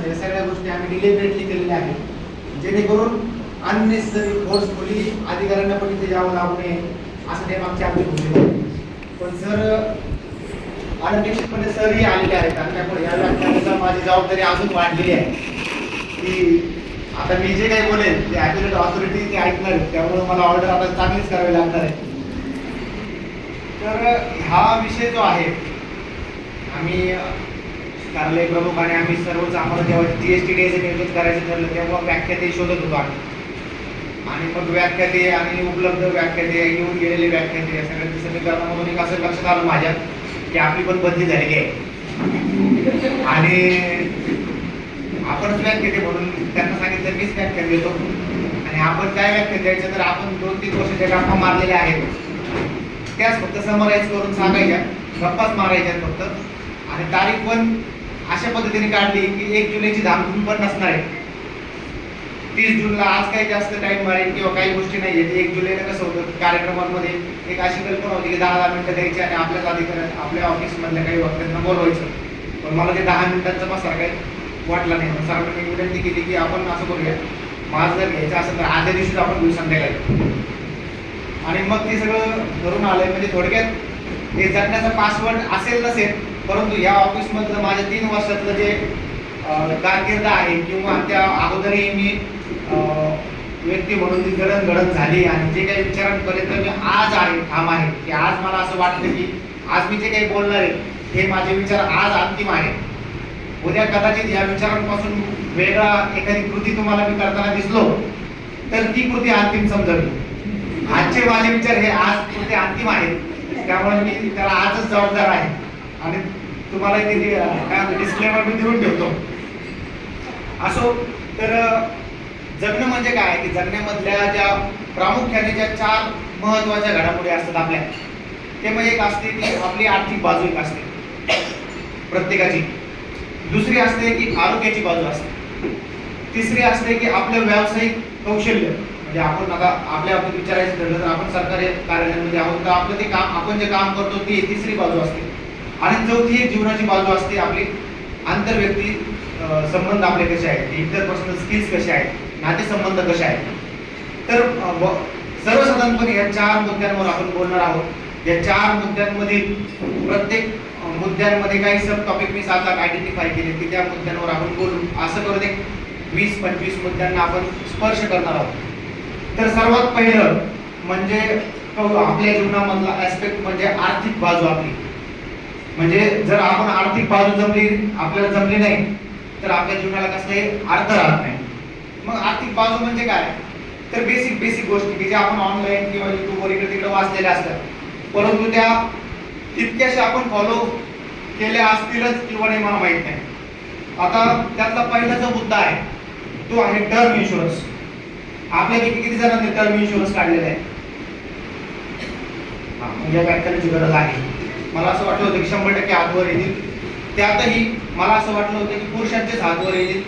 करणं, या सगळ्या गोष्टी आम्ही डिलिबरेटली केलेल्या आहेत, जेणेकरून अननेसेसरी फोर्सफुली अधिकाऱ्यांना पण इथे जावं लागू नये असं ते मागची आमची भूमिका होती. पण सर अनपेक्षितपणे सरही आलेले आहेत आणि त्यामुळे या व्याख्यानाचा माझी जबाबदारी अजून वाढलेली आहे की आता मी जे काही बोलेल ते ॲक्युरेट ऑथॉरिटी ते ऐकणार आहेत, त्यामुळे मला ऑर्डर आता चांगलीच करावी लागणार आहे. तर हा विषय जो आहे, आम्ही कार्यालय प्रमुख आणि आम्ही सर्वच आम्हाला जेव्हा GST डेचं नियोजन करायचं ठरलं तेव्हा व्याख्याते शोधत होतो आम्ही, आणि मग व्याख्याते आणि उपलब्ध व्याख्याते, येऊन गेलेले व्याख्याते, या सगळ्यांचं समीकरणामधून एक असं लक्षात आलं माझ्या की आपली पण बदली झालेली आहे आणि आपणच व्याख्याते म्हणून त्यांना सांगितलं मीच व्याख्यान देतो आणि आपण काय व्याख्यान द्यायचं तर आपण 2-3 वर्षाच्या गप्पा मारलेल्या आहेत त्याच फक्त समराईज करून सांगायच्या, गप्पाच मारायच्या फक्त. आणि तारीख पण अशा पद्धतीने काढली की 1 जुलैची धामधूम पण नसणार आहे. 30 जूनला आज काही जास्त टाइम मारेल किंवा काही गोष्टी नाही आहेत. 1 जुलैला कसं होतं कार्यक्रमांमध्ये एक अशी कल्पना होती की 10-10 मिनिटं द्यायची आणि आपल्याच अधिकाऱ्यांना आपल्या ऑफिसमधल्या काही वक्त्यांना बोलवायचं. पण मला ते 10 मिनिटांचा बसा काही वाटला नाही. मग सरांनी विनंती केली की आपण असं करूया, माझं जर घ्यायचं असेल तर आदल्या दिवशीच आपण घेऊ संध्याकाळी. आणि मग ते सगळं धरून आलंय. म्हणजे थोडक्यात हे जगण्याचा पासवर्ड असेल नसेल, परंतु या ऑफिसमधलं माझ्या 3 वर्षातलं जे कारकीर्द आहे किंवा त्या अगोदरही मी व्यक्ती म्हणून जी जडणघडण झाली आणि जे काही विचारांपर्यंत मी आज आहे ठाम आहे की आज मला असं वाटतं की आज मी जे काही बोलणार आहे हे माझे विचार आज अंतिम आहे. उद्या कदाचित या विचारांपासून वेगळा एखादी कृती तुम्हाला मी करताना दिसलो तर ती कृती अंतिम समजावी. आजचे माझे विचार हे आज कृती अंतिम आहेत, त्यामुळे मी त्याला आजच जबाबदार आहे आणि तुम्हाला ते काय डिस्क्लेमर मी देऊन ठेवतो. असो तर जगणं म्हणजे काय की जगण्यामधल्या ज्या प्रामुख्याने ज्या 4 महत्त्वाच्या घडामोडी असतात आपल्या, ते म्हणजे एक असते की आपली आर्थिक बाजू एक असते प्रत्येकाची, दुसरी असते की आरोग्याची बाजू असते, तिसरी असते की आपलं व्यावसायिक कौशल्य, म्हणजे आपण आता आपल्या बाबतीत विचारायचं ठरलं तर आपण सरकारी कार्यालयांमध्ये आहोत तर आपलं ते काम आपण जे काम करतो ती तिसरी बाजू असते. आणि चौथी एक जीवनाची बाजू असते आपली आंतरव्यक्ती संबंध आपले कसे आहेत, इंटरपर्सनल स्किल्स कसे आहेत, नातेसंबंध कसे आहेत. तर सर्वसाधारणपणे या 4 मुद्द्यांवर आपण बोलणार आहोत. या 4 मुद्द्यांमधील प्रत्येक मुद्द्यांमध्ये काही सब टॉपिक मी 7-8 आयडेंटिफाय केले की त्या मुद्द्यांवर आपण बोलू. असं करून एक 20-25 मुद्द्यांना आपण स्पर्श करणार आहोत. तर सर्वात पहिलं म्हणजे आपल्या जीवनामधला ऍस्पेक्ट म्हणजे आर्थिक बाजू आपली. म्हणजे जर आपण आर्थिक बाजू आपल्याला जमली नाही तर आपल्या जीवनाला कसले अर्थ राहत नाही. मग आर्थिक बाजू म्हणजे काय तर बेसिक गोष्टी की ज्या आपण ऑनलाईन किंवा युट्यूबवर इकडे तिकडे वाचलेल्या असतात, परंतु त्या तितक्याशा आपण फॉलो केल्या असतीलच किंवा नाही मला माहित नाही. आता त्यातला पहिला जो मुद्दा आहे तो आहे टर्म इन्शुरन्स. आपल्यापैकी किती जणांनी टर्म इन्शुरन्स काढलेला आहे? या व्याख्यानाची गरज आहे. मला असं वाटलं होतं की 100% हातवर येतील. त्यातही मला असं वाटलं होतं की पुरुषांचेच हातवर येतील.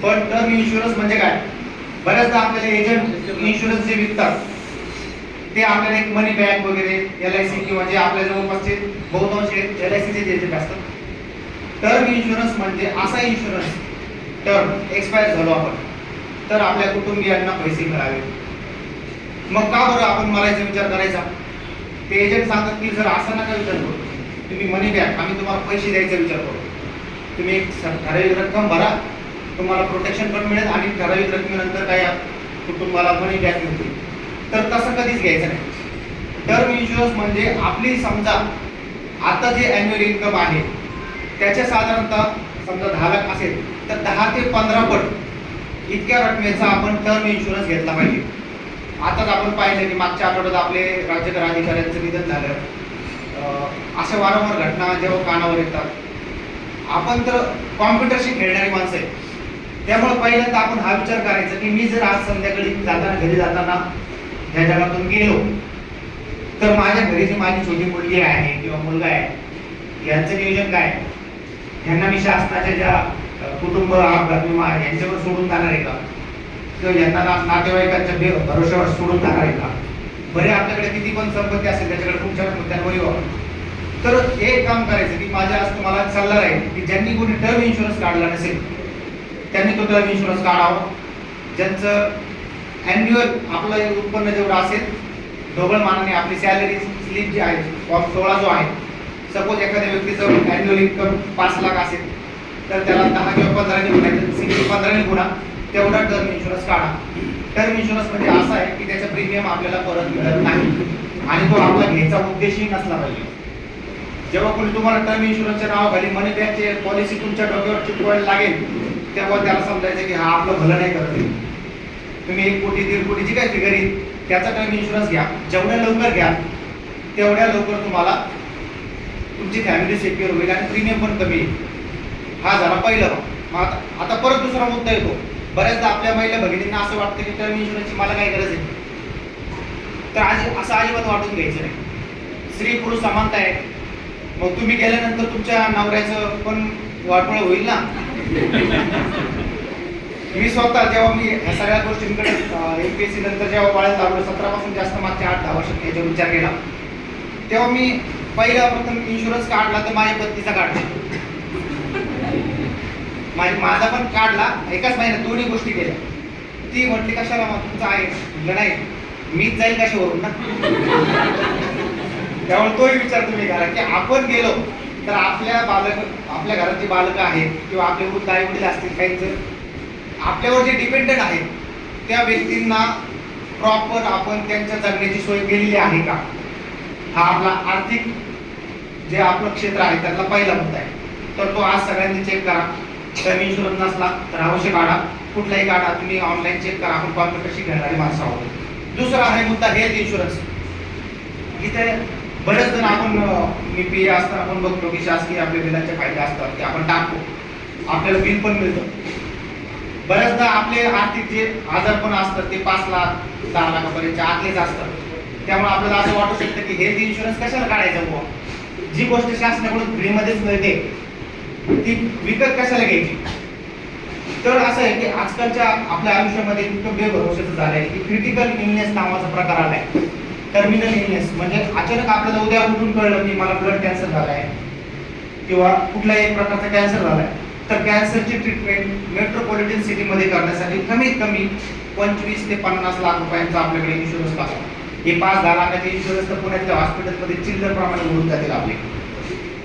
पण टर्म इन्शुरन्स म्हणजे काय? बऱ्याचदा आपल्याला एजंट इन्शुरन्स जे विकतात ते आपल्याला एक मनी बॅग वगैरे LIC किंवा जे आपल्या जवळपासचे बहुतांश LICचे जे एजंट असतात. टर्म इन्शुरन्स म्हणजे असा इन्शुरन्स टर्म एक्सपायर झालो आपण तर आपल्या कुटुंबियांना पैसे मिळावे. मग का बरं आपण मरायचा विचार करायचा? ते एजंट सांगतात की जर असं नका विचार करू, तुम्ही मनी बॅग आम्ही तुम्हाला पैसे द्यायचा विचार करू. तुम्ही एक ठराविक रक्कम भरा, तुम्हाला प्रोटेक्शन पण मिळेल आणि ठराविक रकमेनंतर काही कुटुंबाला मनी बॅक मिळतील. तर तसं कधीच घ्यायचं नाही. टर्म इन्शुरन्स म्हणजे आपली समजा आता जे ॲन्युअल इन्कम आहे त्याच्या साधारणतः समजा 10 लाख असेल तर 10 ते 15 पट इतक्या रकमेचा आपण टर्म इन्शुरन्स घेतला पाहिजे. आताच आपण पाहिलं की मागच्या आठवड्यात आपले राज्यकर अधिकाऱ्यांचं निधन झालं. अशा वारंवार घटना जेव्हा कानावर येतात, आपण तर कॉम्प्युटरशी खेळणारी माणसं आहे, त्यामुळे पहिल्यांदा आपण हा विचार करायचा की मी जर आज संध्याकाळी घरी जाताना ह्या जगातून गेलो तर माझ्या घरी जी माझी छोटी मुलगी आहे किंवा मुलगा आहे यांचं नियोजन काय? यांना मी शासनाच्या ज्या कुटुंब अपघात विमा यांच्यावर सोडून जाणार आहे का? किंवा यांना नातेवाईकांच्या भरोश्यावर सोडून जाणार आहे का? बरे आपल्याकडे किती पण संपत्ती असेल त्याच्याकडे तुमच्या मुद्द्यांवर येऊ. तर एक काम करायचं की माझ्या आज तुम्हाला सल्ला राहील की ज्यांनी कोणी टर्म इन्शुरन्स काढला नसेल त्यांनी तो टर्म इन्शुरन्स काढावा. ज्यांचं ॲन्युअल आपलं उत्पन्न जेवढं असेल ढोबळ मानाने आपली सॅलरी स्लिप जी आहे फॉर्म 16 जो आहे, सपोज एखाद्या व्यक्तीचं ॲन्युअल इन्कम 5 लाख असेल तर त्याला 10 किंवा 15 ने गुणायचं, 15 ने गुणा तेवढा टर्म इन्शुरन्स काढा. टर्म इन्शुरन्स म्हणजे असा आहे की त्याचा प्रीमियम आपल्याला परत मिळत नाही आणि तो आपला घ्यायचा उद्देशही नसला पाहिजे. जेव्हा कोणी तुम्हाला टर्म इन्शुरन्सच्या नावाखाली मनी बॅकची पॉलिसी तुमच्या डोक्यावर चिटकवायला लागेल तेव्हा त्याला समजायचं की हा आपलं भलं नाही करत. तुम्ही 1 कोटी 1.5 कोटी जी काय फिगर येईल त्याचा टर्म इन्शुरन्स घ्या. जेवढ्या लवकर घ्या तेवढ्या लवकर तुम्हाला तुमची फॅमिली सिक्युअर होईल आणि प्रीमियम पण कमी येईल. हा झाला पहिलं. आता परत दुसरा मुद्दा येतो. बऱ्याचदा आपल्या महिला भगिनींना असं वाटतं की टर्म इन्शुरन्सची मला काय गरज आहे. तर असं अजिबात वाटून घ्यायचं नाही. स्त्री पुरुष समानता आहे. मग तुम्ही गेल्यानंतर तुमच्या नवऱ्याचं पण वाटोळ होईल ना. मी स्वतः जेव्हा मी ह्या सगळ्या गोष्टींकडे MPSC नंतर जेव्हा वळायला लागलो 17 पासून जास्त मागच्या 8-10 वर्षात याचा विचार केला तेव्हा मी पहिला प्रथम इन्शुरन्स काढला तर माझ्या पत्नीचा काढला. माझा पण काढला. एकाच महिन्यात दोन्ही गोष्टी केल्या. ती म्हटली कशाला मग तुमचं आहे. म्हटलं नाही मीच जाईल कशावरून ना. त्यामुळे तोही विचार तुम्ही करा की आपण गेलो तर आपल्या घरात जी बालकं आहेत किंवा आपले वृद्ध आई वडील असतील काही आपल्यावर जे डिपेंडेंट आहेत त्या व्यक्तींना प्रॉपर आपण त्यांच्या जगण्याची सोय केलेली आहे का. हा आपला आर्थिक जे आपलं क्षेत्र आहे त्यातला पहिला मुद्दा आहे. तर तो आज सगळ्यांनी चेक करा. टर्म इन्शुरन्स नसला तर अवश्य काढा. कुठलाही काढा. तुम्ही ऑनलाईन चेक करा. आपण कॉम्प्युटरशी घेणारी माणसं आहोत. दुसरा आहे मुद्दा हेल्थ इन्शुरन्स. इथे बरेच जण आपण मी PA असताना आपण बघतो की शासकीय आपल्या बिलाचे फायदे असतात ते आपण टाकतो. आपल्याला बिल पण मिळतं. बऱ्याचदा आपले आर्थिक जे आजार पण असतात ते 5 लाख 10 लाखापर्यंतच्या आतलेच असतात. त्यामुळे आपल्याला असं वाटू शकतं की हेल्थ इन्शुरन्स कशाला काढायचा बुवा. जी गोष्ट शासनाकडून फ्रीमध्येच मिळते ती विकत कशाला घ्यायची. तर असं आहे की आजकालच्या आपल्या आयुष्यामध्ये इतकं बेभरोशाचं झालं आहे की क्रिटिकल इलनेस नावाचा प्रकार आलाय. टर्मिनल इलनेस म्हणजे अचानक आपल्याला उद्या उठून कळलं की मला ब्लड कॅन्सर झाला आहे किंवा कुठल्याही एक प्रकारचा कॅन्सर झाला आहे तर कॅन्सरची ट्रीटमेंट मेट्रोपॉलिटन सिटीमध्ये करण्यासाठी कमीत कमी 25 ते 50 लाख रुपयांचा आपल्याकडे इन्शुरन्स असतो. हे 5-10 लाखाचे इन्शुरन्स तर पुण्यातल्या हॉस्पिटलमध्ये चिल्लर प्रमाणे मिळून जातील. आपले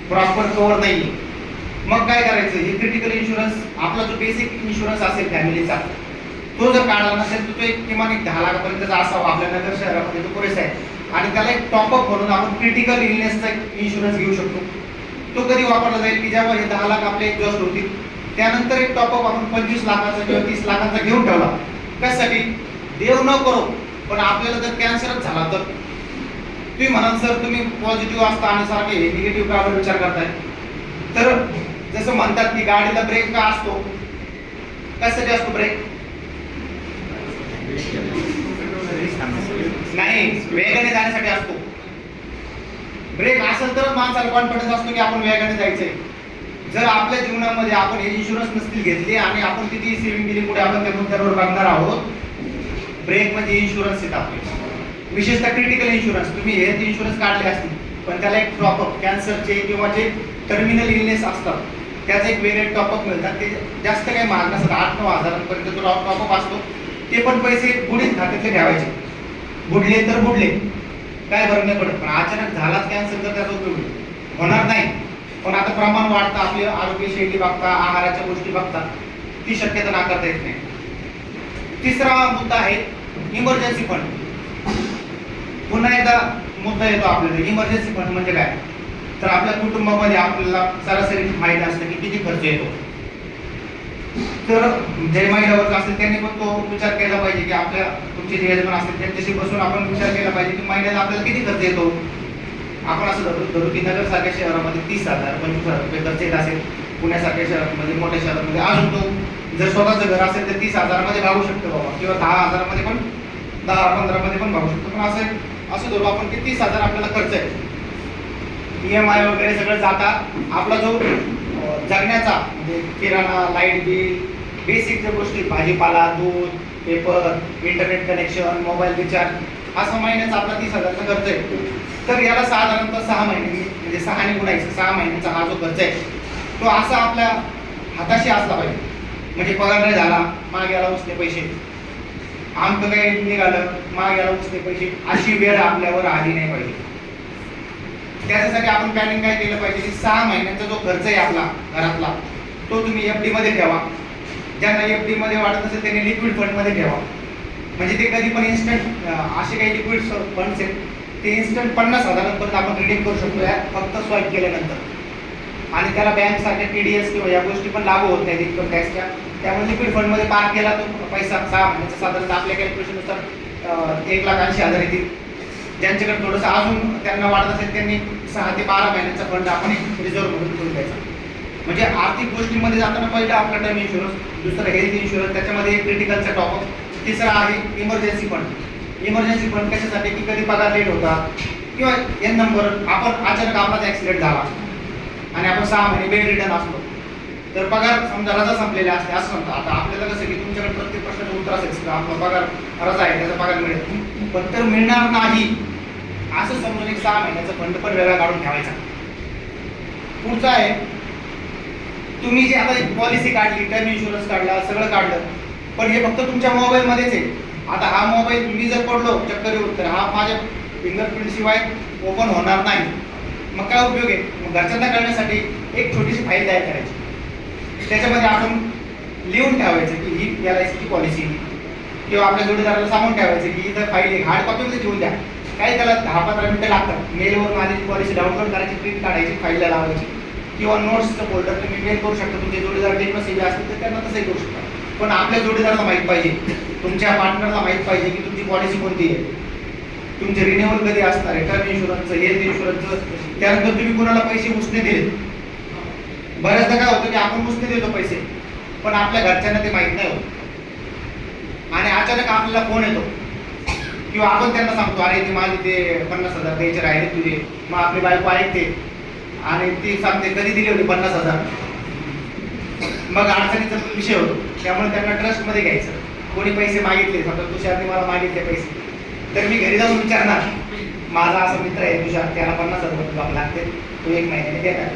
प्रॉपर कव्हर नाही. मग काय करायचं. हे क्रिटिकल इन्शुरन्स आपला जो बेसिक इन्शुरन्स असेल फॅमिलीचा तो जर काढला नसेल तर तो एक किमान 10 लाखापर्यंतचा असावा. आपल्या नगर शहरामध्ये तो पुरेसा आहे. आणि त्याला एक टॉपअप म्हणून आपण क्रिटिकल इलनेसचा इन्शुरन्स घेऊ शकतो. तो कधी वापरला जाईल की जेव्हा हे 10 लाख आपले एक्झॉस्ट होतील त्यानंतर एक टॉपअप आपण 25 लाखाचा किंवा 30 लाखाचा घेऊन ठेवला. कशासाठी. देव न करो पण आपल्याला जर कॅन्सरच झाला तर तुम्ही म्हणाल सर तुम्ही पॉझिटिव्ह असता आणि सारखे निगेटिव्ह का विचार करताय. तर जसं म्हणतात की गाडीला ब्रेक का असतो. कशासाठी असतो ब्रेक. नाही वेगाने जाण्यासाठी असतो. ब्रेक असेल तर माणसाला कॉन्फिडन्स असतो की आपण वेगाने जायचंय. जर आपल्या जीवनामध्ये आपण हे इन्शुरन्स नसतील घेतले आणि आपण किती सेव्हिंग केली पुढे आपण त्या मुद्द्यावर बघणार आहोत. ब्रेक म्हणजे इन्शुरन्स आहेत आपले विशेषतः क्रिटिकल इन्शुरन्स. तुम्ही हेल्थ इन्शुरन्स काढले असतील पण त्याला एक टॉपअप कॅन्सरचे किंवा जे टर्मिनल इलनेस असतात त्याचे एक वेगळे टॉपअप मिळतात. ते जास्त काही महाग नसतात. 8-9 हजारांपर्यंत तो टॉपअप असतो. ते पण पैसे बुडीत खात्यातले ठेवायचे. बुडले तर बुडले काय फरक नाही पडत. पण अचानक झालाच कॅन्सर तर त्याचा उपयोग होणार नाही. पण आता प्रमाण वाढतं. आपली आरोग्य शैली बघता आहाराच्या गोष्टी बघता ती शक्यता नाकारता येत नाही. तिसरा मुद्दा आहे इमर्जन्सी फंड. पुन्हा एकदा मुद्दा येतो आपल्याला इमर्जन्सी फंड म्हणजे काय. तर आपल्या कुटुंबामध्ये आपल्याला सरासरी माहिती असतं की किती खर्च येतो. तर जे महिला वर्ग असेल त्यांनी पण तो विचार केला पाहिजे की आपल्या तुमचे जे यजमान असतील त्यांच्याशी बसून आपण विचार केला पाहिजे की महिन्याला आपल्याला किती खर्च येतो. आपण असं धरू की नगर सारख्या शहरामध्ये 30,000 25,000 रुपये खर्च येत असेल. पुण्यासारख्या शहरामध्ये मोठ्या शहरामध्ये अजून तो जर स्वतःचं घर असेल तर 30,000 भागू शकतो बाबा किंवा 10,000 मध्ये पण 10-15 पण भागू शकतो. पण असं धरू आपण की 30,000 आपल्याला खर्च आहे. EMI वगैरे सगळं जाता आपला जो जगण्याचा म्हणजे किराणा लाईट बिल बेसिक ज्या गोष्टी भाजीपाला दूध paper internet connection mobile recharge असा महिन्याचा आपला 30,000चा खर्च आहे. तर याला साधारणतः 6 महिन्यांनी म्हणजे 6 ने गुणायचं. 6 महिन्यांचा हा जो खर्च आहे तो असा आपल्या हाताशी असला पाहिजे म्हणजे पगार नाही झाला, मागे याला उसने पैसे, आमचं काही निघालं, मागे याला उसने पैसे, अशी वेळ आपल्यावर आली नाही पाहिजे. त्याच्यासाठी आपण प्लॅनिंग काय केलं पाहिजे की 6 महिन्यांचा जो खर्च आहे आपला घरातला, तो तुम्ही FD मध्ये ठेवा. ज्यांना FD मध्ये वाटत असेल त्यांनी लिक्विड फंड मध्ये ठेवा. म्हणजे ते कधी पण इन्स्टंट असे काही लिक्विड फंड्स आहेत ते इन्स्टंट 50,000 पर्यंत आपण रिडीम करू शकतो फक्त स्वाईप केल्यानंतर. आणि त्याला बँक सारख्या TDS किंवा या गोष्टी पण लागू होत नाहीत इन्कम टॅक्सच्या. त्यामुळे लिक्विड फंड मध्ये पार्क केला तो पैसा 6 महिन्याचा साधारणतः आपल्या कॅल्क्युलेशननुसार 1,80,000 येतील. ज्यांच्याकडे थोडंसं अजून त्यांना वाटत असेल त्यांनी 6 ते 12 महिन्याचा फंड आपण रिझर्व्ह म्हणून ठेवून द्यायचा. म्हणजे आर्थिक गोष्टींमध्ये जाताना पहिलं आपला टर्म इन्शुरन्स, दुसरं हेल्थ इन्शुरन्स, त्याच्यामध्ये क्रिटिकलचा टॉपअप, तिसरा आहे इमर्जन्सी फंड. इमर्जन्सी फंड कशासाठी की कधी पगार लेट होतात किंवा एन नंबर आपण अचानक आपलाच ॲक्सिडेंट झाला आणि आपण 6 महिने बेड रिटर्न असतो, तर पगार समजा रजा संपलेल्या असते असं म्हणतो. आता आपल्याला कसं की तुमच्याकडे प्रत्येक प्रश्नाचं उत्तर असेल की आपला पगार रजा आहे त्याचा पगार मिळेल, पण तर मिळणार नाही असं समजून एक 6 महिन्याचा फंड पण वेगळा काढून ठेवायचा. पुढचा आहे तुम्ही जे आता एक पॉलिसी काढली, टर्म इन्शुरन्स काढला, सगळं काढलं, पण हे फक्त तुमच्या मोबाईलमध्येच आहे. आता हा मोबाईल मी जर पडलो चक्कर येऊन तर हा माझ्या फिंगरप्रिंट शिवाय ओपन होणार नाही. मग काय उपयोग आहे? मग घरच्यांना कळण्यासाठी एक छोटीशी फाईल तयार करायची, त्याच्यामध्ये आपण लिहून ठेवायचं की ही LIC ची पॉलिसी, किंवा आपल्या जोडीदाराला सांगून ठेवायचं की इथं फाईल एक हार्ड कॉपीमध्ये ठेवून द्या. काय त्याला 10-15 मिनिटं लागतात. मेलवरून आलेली पॉलिसी डाउनलोड करायची, प्रिंट काढायची, फाईलला लावायची, किंवा नोट्सचं फोल्डर तुम्ही मेल करू शकता. तुमचे जोडीदार टेक्नॉसिबी असतील तर त्यांना तसंही करू शकता. पण आपल्या जोडीदाराला माहीत पाहिजे, तुमच्या पार्टनरला माहीत पाहिजे की तुमची पॉलिसी कोणती आहे, तुमचे रिन्युअल कधी असणार आहे, टर्म इन्शुरन्सचं, हेल्थ इन्शुरन्सचं. त्यानंतर तुम्ही कोणाला पैसे उसने दिले. बऱ्याचदा काय होतं की आपण उसने देतो पैसे, पण आपल्या घरच्यांना ते माहीत नाही होत आणि अचानक आपल्याला फोन येतो किंवा आपण त्यांना सांगतो अरे ते माझे ते 50,000 द्यायचे राहिले तुझे. मग आपली बायको ऐकते आणि ती सांगते कधी दिले होते 50,000. मग अडचणीचा विषय होतो. त्यामुळे त्यांना ट्रस्टमध्ये घ्यायचं. कोणी पैसे मागितले, समजा तुषारने मला मागितले पैसे, तर मी घरी जाऊन विचारणार माझा असा मित्र आहे तुषार, त्याला 50,000 रुपये लागते, तो 1 महिन्याने देणार.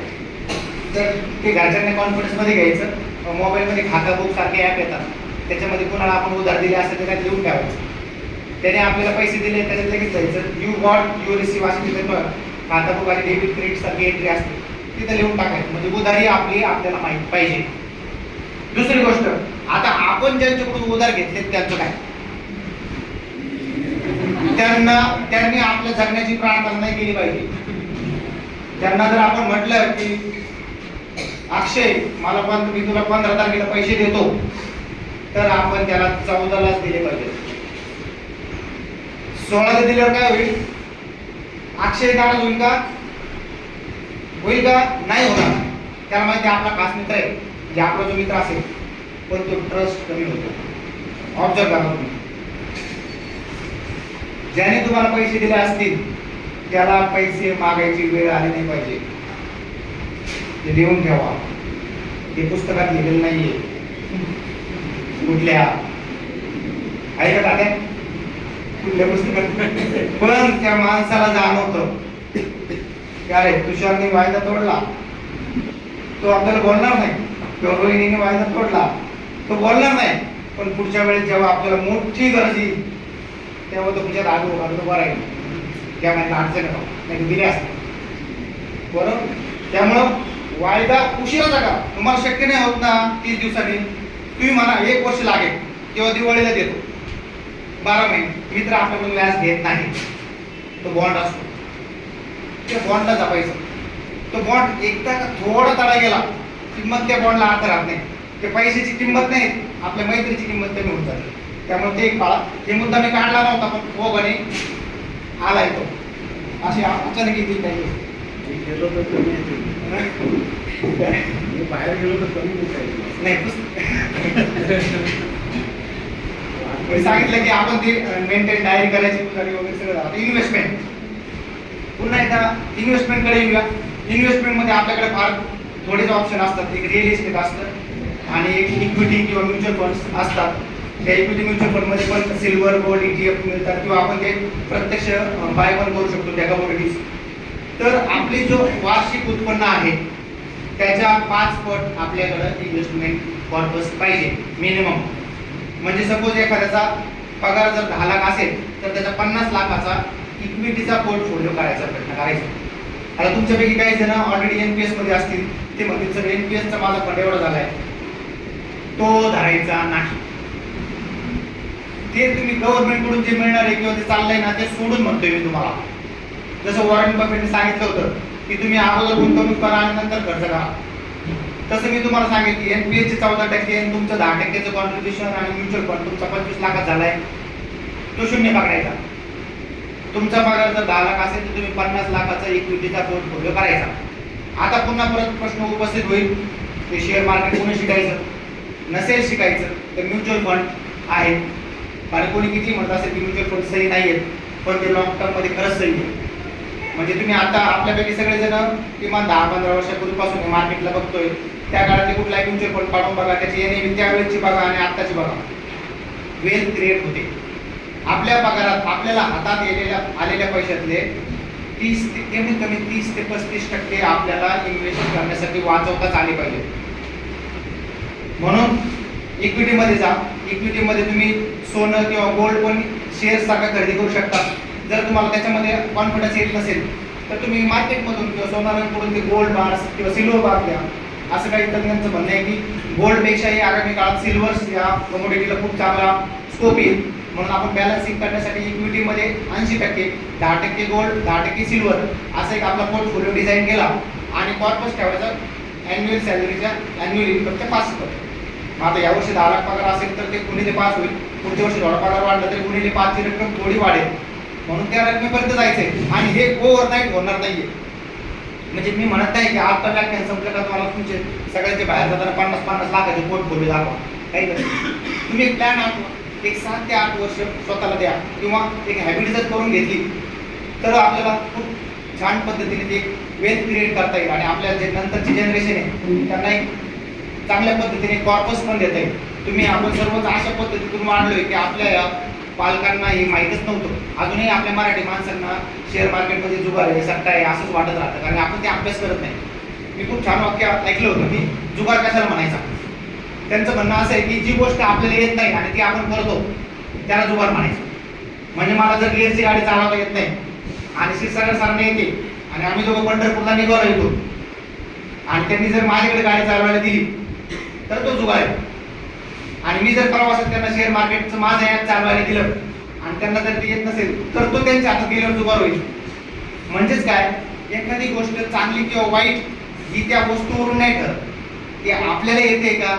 तर ते घरच्यांना कॉन्फिडन्समध्ये घ्यायचं. मोबाईलमध्ये खाता बुक सारखे ॲप येतात, त्याच्यामध्ये कोणाला आपण उधार दिले असेल तर त्यात लिहून ठेवायचं. त्याने आपल्याला पैसे दिले त्याच्यात लगेच जायचं यू गॉट यू रिसीव अशी तिथे खाता बुक आणि डेबिट क्रेडिट सारखी एंट्री असते, तिथं लिहून टाकायचं. म्हणजे उधारी आपली आपल्याला माहीत पाहिजे. दुसरी गोष्ट, आता आपण ज्यांच्याकडून उधार घेतले त्यांचं काय, त्यांनी आपल्या जगण्याची प्रार्थना नाही केली पाहिजे. त्यांना जर आपण म्हटलं की अक्षय मला मी तुला 15 तारखेला पैसे देतो, तर आपण त्याला 14लाच दिले पाहिजे. 16ला दिल्यावर काय होईल? अक्षय नाराज होईल का? होईल का? नाही होणार. त्याला माहिती आपला खास मित्र आहे, जे आपला जो मित्र असेल, पण तो ट्रस्ट कमी होतो. ऑब्झर्व करा तुम्ही, ज्याने तुम्हाला पैसे दिले असतील त्याला पैसे मागायची वेळ आली नाही पाहिजे. ते लिहून ठेवा. ते पुस्तकात लिहिलेलं नाहीये. कुठल्या ऐका तात्या, कुठल्या पुस्तकात? पण त्या माणसाला जाणवतं की अरे तुषारने वायदा तोडला, तो आपल्याला बोलणार नाही, किंवा रोहिणीने वायदा तोडला, तो बोलणार नाही. पण पुढच्या वेळेस जेव्हा आपल्याला मोठी गरज येईल तेव्हा तो तुमच्या राग बरं आहे त्या महिन्याला अडचण नाही दिले असते. बरोबर? त्यामुळं वायदा उशिराचा का, तुम्हाला शक्य नाही होत ना 30 दिवसांनी, तुम्ही म्हणा 1 वर्ष लागेल किंवा दिवाळीला देतो, 12 महिने. मित्र आपल्याकडून व्याज घेत नाही, तो बॉन्ड असतो, त्या बॉन्डला जपायचं. तो बॉन्ड एकदा का थोडा तडा गेला की मग त्या बॉन्डला अर्थ राहत नाही. ते पैशाची किंमत नाही, आपल्या मैत्रीची किंमत कमी होऊन जाते. त्यामुळे ते एक पाळा. हे मुद्दा मी काढला नव्हता, पण हो गणे आला येतो अशी अचानक येतील काही गेलो तर कमी येते, बाहेर गेलो तर कमी नाही. सांगितलं की आपण ते मेंटेन डायरी करायची वगैरे सगळं झालं. इन्व्हेस्टमेंट, पुन्हा एकदा इन्व्हेस्टमेंटकडे येऊया. इन्व्हेस्टमेंटमध्ये आपल्याकडे फार थोडेच ऑप्शन असतात. एक रिअल इस्टेट असतं आणि एक इक्विटी किंवा म्युच्युअल फंड्स असतात. त्या इक्विटी म्युच्युअल फंडमध्ये पण सिल्वर, गोल्ड, ETF मिळतात, किंवा आपण ते प्रत्यक्ष बाय पण करू शकतो त्या कमोडिटीज. तर आपली जो वार्षिक उत्पन्न आहे त्याच्या 5 पट आपल्याकडं इन्व्हेस्टमेंट पर्पज पाहिजे मिनिमम. म्हणजे सपोज एखाद्याचा पगार जर 10 लाख असेल तर त्याचा 50 लाखाचा इक्विटीचा पोर्टफोलिओ करायचा प्रयत्न करायचा. आता तुमच्यापैकी काही जण ऑलरेडी एनपीएस मध्ये असतील, ते म्हणतील सर एनपीएसचा माझा फंड एवढा झालाय, तो धरायचा नाही. ते तुम्ही गव्हर्नमेंट कडून जे मिळणार आहे किंवा ते चाललंय ना ते सोडून म्हणतोय मी तुम्हाला. जसं वॉरेन बफेटने सांगितलं होतं की तुम्ही अगोदर गुंतवणूक करा आणि नंतर खर्च करा, तसं मी तुम्हाला सांगेन की एनपीएस चे 14% आणि तुमचं 10%चं कॉन्ट्रीब्युशन आणि म्युच्युअल फंड तुमचा 25 लाखात झालाय, तो शून्य पकडायचा. तुमचा पगार जर 10 लाख असेल तर तुम्ही 50 लाखाचा इक्विटीचा पोर्टफोलिओ करायचा. आता पुन्हा परत प्रश्न उपस्थित होईल की शेअर मार्केट कोणी शिकायचं, नसेल शिकायचं तर म्युच्युअल फंड आहे. आणि कोणी किती म्हणत असेल की म्युच्युअल फंड सही नाही आहेत, पण ते लॉंग टर्म मध्ये खरंच सही आहे. म्हणजे तुम्ही आता आपल्यापैकी सगळेजण किमान 10-15 वर्षापूर्वीपासून हे मार्केटला बघतोय, त्या काळात कुठलाही म्युच्युअल फंड काढून बघा, त्याची एनएव्ही त्यावेळेची बघा आणि आत्ताची बघा, वेल्थ क्रिएट होते. आपल्या पगारात आपल्याला हातात आलेल्या पैशातले 30 ते कमीत कमी 30 ते 35% आपल्याला इन्व्हेस्ट करण्यासाठी वाचवताच आले पाहिजे. म्हणून इक्विटीमध्ये जा. इक्विटीमध्ये तुम्ही सोनं किंवा गोल्ड पण शेअर सारखा खरेदी करू शकता. जर तुम्हाला त्याच्यामध्ये कॉन्फिडन्स येत नसेल तर तुम्ही मार्केटमधून किंवा सोनारांकडून ते गोल्ड बार्स किंवा सिल्वर बार घ्या. असं काही तज्ञांचं म्हणणं आहे की गोल्डपेक्षाही आगामी काळात सिल्वर्स या कमोडिटीला खूप चांगला स्कोप येईल. म्हणून आपण बॅलन्सिंग करण्यासाठी इक्विटीमध्ये 80%, 10% गोल्ड, 10% सिल्वर असं एक आपला पोर्टफोलिओ डिझाईन केला आणि कॉर्पस ठेवायचा ॲन्युअल सॅलरीच्या ॲन्युअल इन्कमच्या 5%. मग आता यावर्षी 10 लाख पगार असेल तर ते गुणिले 5 होईल. पुढच्या वर्षी थोडा पगार वाढला तरी गुणिले 5 ची रक्कम थोडी वाढेल. म्हणून त्या रकमेपर्यंत जायचंय आणि हे ओव्हरनाईट होणार नाहीये. म्हणजे मी म्हणत नाही की आता व्याख्यान संपलं का तुम्हाला तुमचे सगळ्यांचे बाहेर जाताना 50-50 लाखाचे पोर्टफोलिओ दाखवा, काही नाही. तुम्ही एक प्लॅन आखवा, एक 7 ते 8 वर्ष स्वतःला द्या किंवा एक हॅबिट जर करून घेतली तर आपल्याला खूप छान पद्धतीने ते वेल्थ क्रिएट करता येईल आणि आपल्या जे नंतरची जनरेशन आहे त्यांना एक चांगल्या पद्धतीने कॉर्पस पण देता येईल. तुम्ही आपण सर्वच अशा पद्धतीतून वाढलोय की आपल्या या पालकांना हे माहीतच नव्हतं. अजूनही आपल्या मराठी माणसांना शेअर मार्केटमध्ये जुगार आहे, सट्टा आहे असंच वाटत राहतं, कारण आपण ते अभ्यास करत नाही. मी खूप छान वाक्य ऐकलं होतं की जुगार कशाला म्हणायचा. त्यांचं म्हणणं असं आहे की जी गोष्ट आपल्याला येत नाही आणि ती आपण करतो त्याला जुगार म्हणायचं. म्हणजे मला जर गिअरची गाडी चालवता येत नाही आणि क्षीरसागर सरांना येते आणि आम्ही दोघं पंढरपूरला निघालो येतो आणि त्यांनी जर माझ्याकडे गाडी चालवायला दिली तर तो जुगार आहे. आणि मी जर प्रवासात त्यांना शेअर मार्केटचं माझं ॲप चालवायला दिलं आणि त्यांना जर ते येत नसेल तर तो त्यांच्या हातात गेल्यावर जुगार होईल. म्हणजेच काय, एखादी गोष्ट चांगली किंवा वाईट ही त्या वस्तूवरून नाही ठरत, ती आपल्याला येते का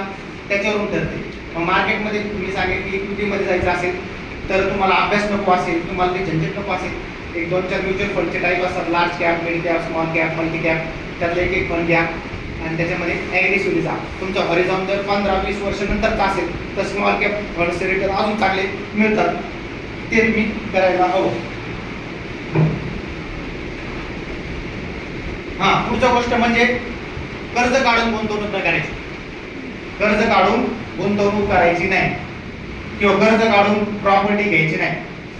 त्याच्यावरून ठरते. मग मार्केटमध्ये तुम्ही सांगेल की इक्विटीमध्ये जायचं असेल तर तुम्हाला अभ्यास नको असेल, तुम्हाला ते झंझट नको असेल, 1-2-4 म्युच्युअल फंडचे टाईप असतात, large cap, mid cap, small cap, multi cap, त्यातलं एक फंड घ्या आणि त्याच्यामध्ये ॲग्रेसिव्हली जा. तुमचा हॉरिझॉन जर 15-20 वर्ष नंतरचा असेल तर स्मॉल कॅप फंडचे रिटर्न अजून चांगले मिळतात, ते तुम्ही करायला हवं. हां, पुढची गोष्ट म्हणजे कर्ज काढून गुंतवणूक नाही करायची. कर्ज काढून गुंतवणूक करायची नाही किंवा कर्ज काढून प्रॉपर्टी घ्यायची नाही.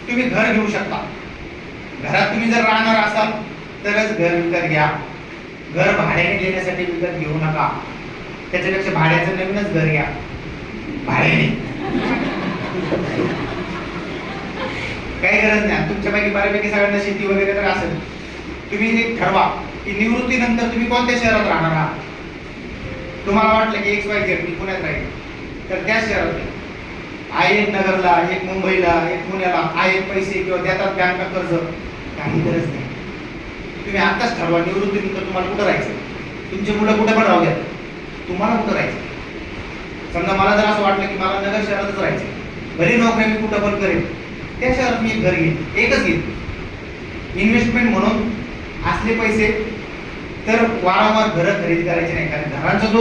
तुम्ही घर घेऊ शकता. घरात तुम्ही जर राहणार असाल तरच घर विकत घ्या. घर भाड्याने घेण्यासाठी विकत घेऊ नका. त्याच्यापेक्षा भाड्याचं नवीनच घर घ्या भाड्याने. काही गरज नाही. तुमच्यापैकी बऱ्यापैकी सगळ्यांना शेती वगैरे तर असेल. तुम्ही एक ठरवा की निवृत्तीनंतर तुम्ही कोणत्या शहरात राहणार आहात. तुम्हाला वाटलं की XYZ मी पुण्यात राहील तर त्या शहरात आहे, एक नगरला, एक मुंबईला, एक पुण्याला आहे पैसे किंवा देतात बँका कर्ज, काही गरज नाही. तुम्ही आताच ठरवा निवृत्तीनंतर तुम्हाला कुठं राहायचं. तुमची मुलं कुठं पण राहू द्या, तुम्हाला कुठं राहायचं. समजा मला जर असं वाटलं की मला नगर शहरातच राहायचं, भले नोकरी मी कुठं पण करेन, त्या शहरात मी एक घर घेईन, एकच घेईन. इन्व्हेस्टमेंट म्हणून असले पैसे तर वारंवार घरं खरेदी करायची नाही, कारण घरांचा जो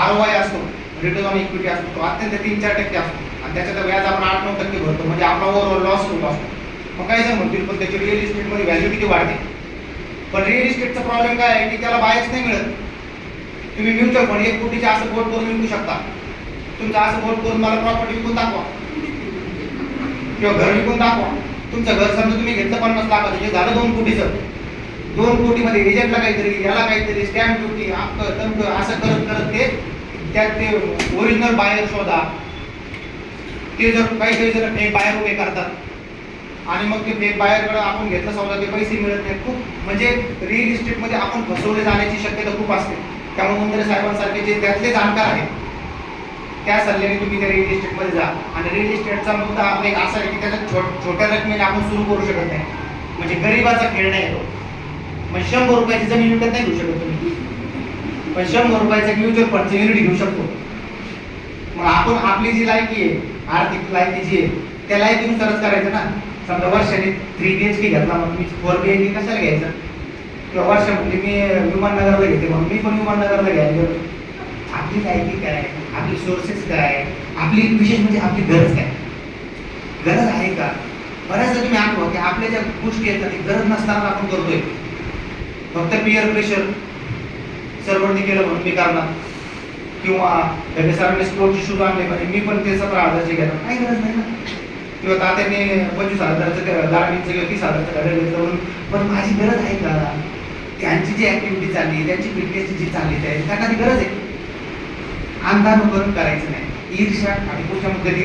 ROI असतो, रिटर्न ऑन इक्विटी असतो, तो अत्यंत 3-4% असतो आणि त्याच्यात व्याज आपण 8-9% भरतो. म्हणजे आपला ओव्हरऑल लॉस होतो असतो. मग काय जण म्हणतील पण त्याची रिअल इस्टेटमध्ये व्हॅल्यू किती वाढते. पण रिअल इस्टेटचा प्रॉब्लेम काय आहे की त्याला बायच नाही मिळत. तुम्ही म्युच्युअल फंड 1 कोटीचे असं बोर्ड करून विकू शकता. तुमचं असं बोर्ड करून मला प्रॉपर्टी विकून दाखवा किंवा घर विकून दाखवा. तुमचं घर समजा तुम्ही घेतलं 50 लाखाचं, जे झालं 2 कोटीचं, 2 कोटीमध्ये एजंटला काहीतरी, याला काहीतरी, स्टॅम्प ड्युटी, अक्क तंक असं करत करत ते त्यात ते ओरिजिनल बायर शोधा. ते जर काही जर फेक बायर उभे करतात आणि मग ते फेक बायरकडे आपण घेतलं समजा ते पैसे मिळत नाही. खूप म्हणजे रिअल इस्टेटमध्ये आपण फसवले जाण्याची शक्यता खूप असते. त्यामुळे मुंद्रे साहेबांसारखे जे त्यातले जाणकार आहेत त्या सल्ल्याने तुम्ही त्या रिअल इस्टेटमध्ये जा. आणि रिअल इस्टेटचा मुद्दा आपला एक असा आहे की त्याचा छोट्या रकमेने आपण सुरू करू शकत नाही. म्हणजे गरिबाचा खेळ नाही येतो. म्हणजे 100 रुपयाची जमीन विकत नाही घेऊ शकत तुम्ही, पण 100 रुपयाचा म्युच्युअल फंडची युनिट घेऊ शकतो. मग आपण आपली जी लायकी आहे, आर्थिक लायकी जी आहे त्या लायकीनुसारच करायचं ना. समजा वर्षाने 3 BHK घेतला म्हणून मी 4 BHK कशाला घ्यायचं, किंवा वर्ष म्हणजे मी विमाननगरला घेते म्हणून मी पण विमाननगरला घ्यायला गेलो. आपली लायकी काय, आपली सोर्सेस काय, आपली विशेष म्हणजे आपली गरज काय, गरज आहे का. बऱ्याचदा तुम्ही आठवा की आपल्या ज्या गोष्टी आहेत ती गरज नसताना आपण करतोय. फक्त पिअर प्रेशर सर्वांनी केलं म्हणून मी करणार, किंवा लगेच सरांनी स्पोर्टचे शूज आणले म्हणजे मी पण ते 17,000चे घेणार, काही गरज नाही ना. किंवा तात्याने 25,000चं गार्डनिंगचं किंवा 30,000चं गार्डन घेतलं म्हणून, पण माझी गरज आहे का. त्यांची जी ऍक्टिव्हिटी चालली, त्यांची फिटनेसची जी चालली आहे त्यांना ती गरज आहे. अंधार करून करायचं नाही, ईर्ष्या आणि पुढच्या मुद्द्यात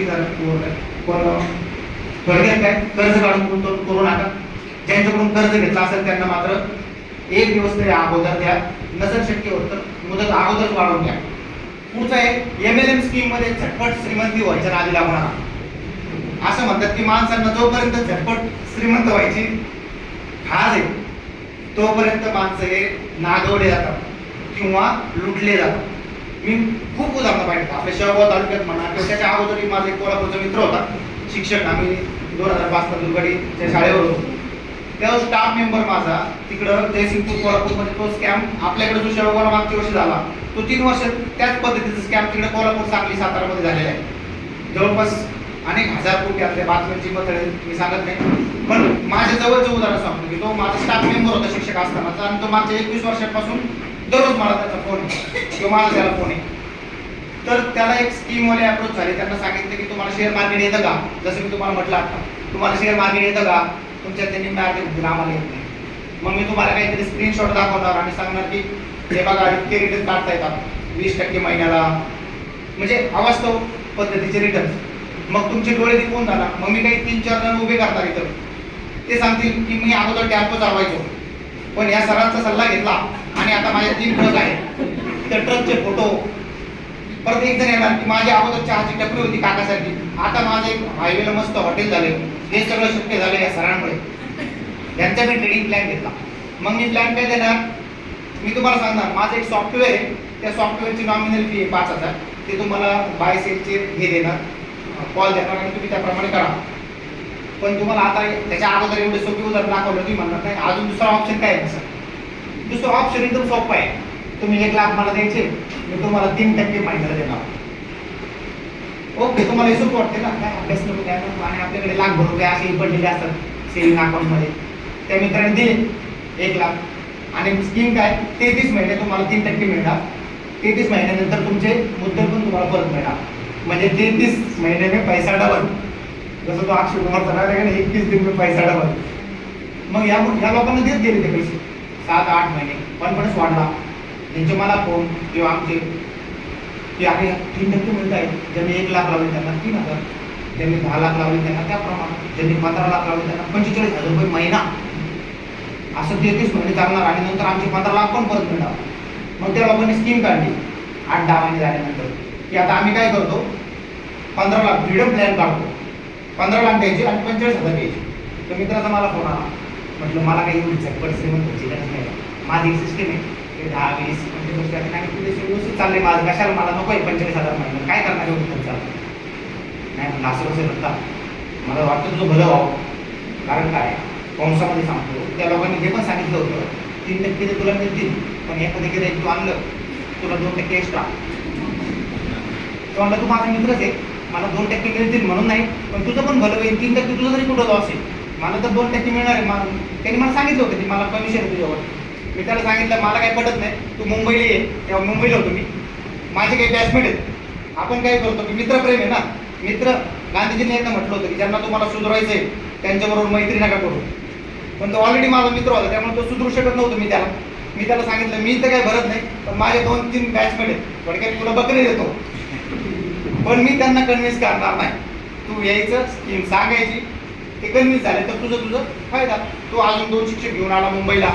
थोडक्यात काय, कर्ज काढून गुंतवणूक करू नका. ज्यांच्याकडून कर्ज घेतला असेल त्यांना मात्र 1 दिवस तरी अगोदर द्या, नसेल शक्य होत तर मुदत अगोदरच वाढवून द्या. पुढचा आहे MLM स्कीम मध्ये झटपट श्रीमंती व्हायच्या नादी लागू नका. असं म्हणतात की माणसांना जोपर्यंत झटपट श्रीमंत व्हायची खाज आहे तोपर्यंत माणसं हे नागवले जातात किंवा लुटले जातात. मी खूप उदाहरणं पाहिजे. आपल्या शेवगाव तालुक्यात म्हणा किंवा त्याच्या अगोदर माझा एक कोल्हापूरचा मित्र होता शिक्षक. आम्ही 2005 दुर्गडीच्या शाळेवर होतो. तेव्हा स्टाफ मेंबर माझा तिकडं जयसिंगपूर कोल्हापूरमध्ये तो स्कॅम आपल्याकडे जो शेवगावला मागच्या वर्षी झाला तो 3 वर्ष त्याच पद्धतीचा स्कॅम तिकडे कोल्हापूर, सांगली, सातारामध्ये झालेला आहे. जवळपास अनेक हजार कोटी आपल्या बातम्यांची मथळे मी सांगत नाही, पण माझ्या जवळचं उदाहरण सांगतो की तो माझा स्टाफ मेंबर होता शिक्षक असतानाचा आणि तो मागच्या 21 वर्षापासून दररोज मला त्याचा फोन आहे किंवा माझा त्याला फोन आहे. तर त्याला एक स्कीमवाले अप्रोच झाले. त्यांना सांगितलं की तुम्हाला शेअर मार्केट येतं का, जसं मी तुम्हाला म्हटलं आता तुम्हाला शेअर मार्केट येतं का, तुमच्या त्यांनी मार्केट आम्हाला येत नाही. मग मी तुम्हाला काहीतरी स्क्रीनशॉट दाखवणार आणि सांगणार की हे बघा इतके रिटर्न काढता येतात 20% महिन्याला, म्हणजे अवास्तव पद्धतीचे रिटर्न. मग तुमचे डोळे दिपून झाला. मग मी काही 3-4 जण उभे करतात इथं, ते सांगतील की मी अगोदर टॅम्पो चालवायचो पण या सरांचा सल्ला घेतला आणि आता माझ्या 3 ट्रक आहेत, त्या ट्रकचे फोटो. परत एक जण येणार की माझी अगोदर चहाची टपरी होती काकासारखी, आता माझे एक हायवेला मस्त हॉटेल झाले. हे सगळं शक्य झालं या सरांमुळे. यांचा मी ट्रेडिंग प्लॅन घेतला. मग मी प्लॅन काय देणार, मी तुम्हाला सांगणार माझं एक सॉफ्टवेअर आहे, त्या सॉफ्टवेअरची नॉमिनल फी आहे 5,000. ते तुम्हाला बाय सेलचे हे देणार, कॉल देणार आणि तुम्ही त्याप्रमाणे करा. पण तुम्हाला आता त्याच्या अगोदर एवढे सोपी उदाहरण दाखवलं तुम्ही म्हणणार नाही अजून दुसरा ऑप्शन काय आहे. सर दुसरा ऑप्शन एकदम सोपं आहे. तुम्ही 1 लाख मला द्यायचे, मी तुम्हाला 3% महिन्याला देणार. ओके, तुम्हाला हे सोपं वाटते ना, काय अभ्यास नको द्या आणि आपल्याकडे लाखभर रुपये असे पडलेले असतात सेविंग अकाउंटमध्ये. त्या मित्राने दिले 1 लाख आणि स्कीम काय 33 महिने तुम्हाला 3% मिळणार. 33 महिन्यानंतर तुमचे मुद्दल पण तुम्हाला परत मिळणार. म्हणजे 33 महिने में पैसा डबल. जसं तो अक्षय कुमारचा डायलॉग आहे ना, 21 दिन में पैसा डबल. मग या लोकांना देत गेले ते पैसे 7-8 महिने. कॉन्फिडन्स वाढला. त्यांचे मला फोन किंवा आमचे की अरे 3% मिळत आहे. ज्यांनी 1 लाख लावले त्यांना 3,000, ज्यांनी 10 लाख लावले त्यांना त्याप्रमाणे, ज्यांनी 15 लाख लावले त्यांना 45,000 रुपये महिना. असं 33 महिने चालणार आणि नंतर आमचे 15 लाख पण परत मिळणार. मग त्या लोकांनी स्कीम काढली 8-10 महिने झाल्यानंतर की आता आम्ही काय करतो 15 लाख फ्रीडम प्लॅन काढतो. 15 लाख द्यायचे आणि 45,000 द्यायचे. तर मित्राचा मला फोन आला. म्हटलं मला काही एवढी झटपट श्रीमंत व्हायची गरज नाही. माझी एक सिस्टीम आहे 10-20 25 वर्ष आणि तुझे व्यवस्थित चालले माझं. कशाला मला नको आहे 45,000 महिना, काय करणार एवढं खर्च नाही. म्हणलं असं कसं करता, मला वाटतं तुझं भलं व्हावं. कारण काय कंसामध्ये सांगतो त्या लोकांनी जे पण सांगितलं होतं 3% ते तुला मिळतील, पण एखादे गिऱ्हाईक तू आणलं तुला 2% एक्स्ट्रा. तो म्हणलं तू माझा मित्रच आहे, मला 2% मिळतील म्हणून नाही, पण तुझं पण भलं होईल. 3% तुझं जरी कुठं लॉस आहे, मला तर 2% मिळणार आहे. त्यांनी मला सांगितलं होतं की मला कमिशन आहे तुझ्यावर. मी त्याला सांगितलं मला काही पटत नाही, तू मुंबईला ये. तेव्हा मुंबईला होतो मी. माझे काही बॅचमेट आहेत. आपण काय करतो की मित्रप्रेम आहे ना, मित्र. गांधीजींनी एकदा म्हटलं होतं की ज्यांना तुम्हाला सुधारायचं आहे त्यांच्याबरोबर मैत्री नका करू. पण तो ऑलरेडी माझा मित्र होता, त्यामुळे तो सुधरू शकत नव्हतं. मी त्याला सांगितलं मी तर काही भरत नाही, पण माझे 2-3 बॅचमेट आहेत, थोडक्यात तुला बकरी देतो, पण मी त्यांना कन्व्हिन्स करणार नाही. तू यायचं, स्कीम सांगायची, ते कन्व्हिन्स झाले तर तुझं फायदा. तो अजून 2 शिक्षक घेऊन आला मुंबईला,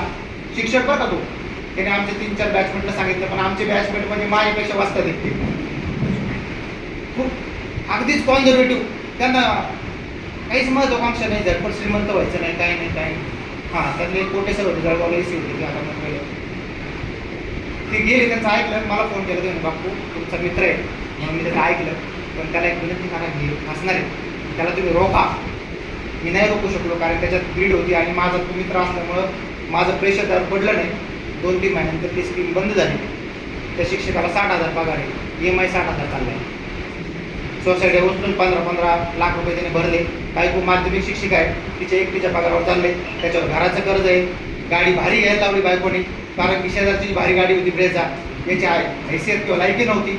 शिक्षक बघा तो. त्याने आमचे 3-4 बॅचमेटला सांगितलं, पण आमचे बॅचमेट म्हणजे माझ्यापेक्षा वाचतात ते खूप अगदीच कॉन्झर्वेटिव्ह. त्यांना काहीच महत्वाकांक्षा नाही, झटपट श्रीमंत व्हायचं नाही, काही नाही. हां, त्यातले कोटेश्वर होते, जळगावला एसी होते, ते आता मुंबईला ते गेले. त्यांचं ऐकलं, मला फोन केला, ते बापू तुमचा मित्र आहे म्हणून मी त्याचं ऐकलं, पण त्याला एक विनंती करा, घे असणार आहे, त्याला तुम्ही रोखा. मी नाही रोखू शकलो, कारण त्याच्यात भीड होती आणि माझा तो मित्र असल्यामुळं माझं प्रेशर त्यावर पडलं नाही. 2-3 महिन्यानंतर ती स्कीम बंद झाली. त्या शिक्षकाला 60,000 पगार आहे, EMI 60,000 चालला आहे. सोसायटी उचलून 15-15 लाख रुपये त्याने भरले. काही खूप माध्यमिक शिक्षिका आहे, तिच्या एकटीच्या पगारावर चालले. त्याच्यावर घराचं कर्ज आहे. गाडी भारी घ्यायला लावली बायकोने, कारण की शेजारची भारी गाडी होती ब्रेझा, याची हैसियत किंवा लायकी नव्हती,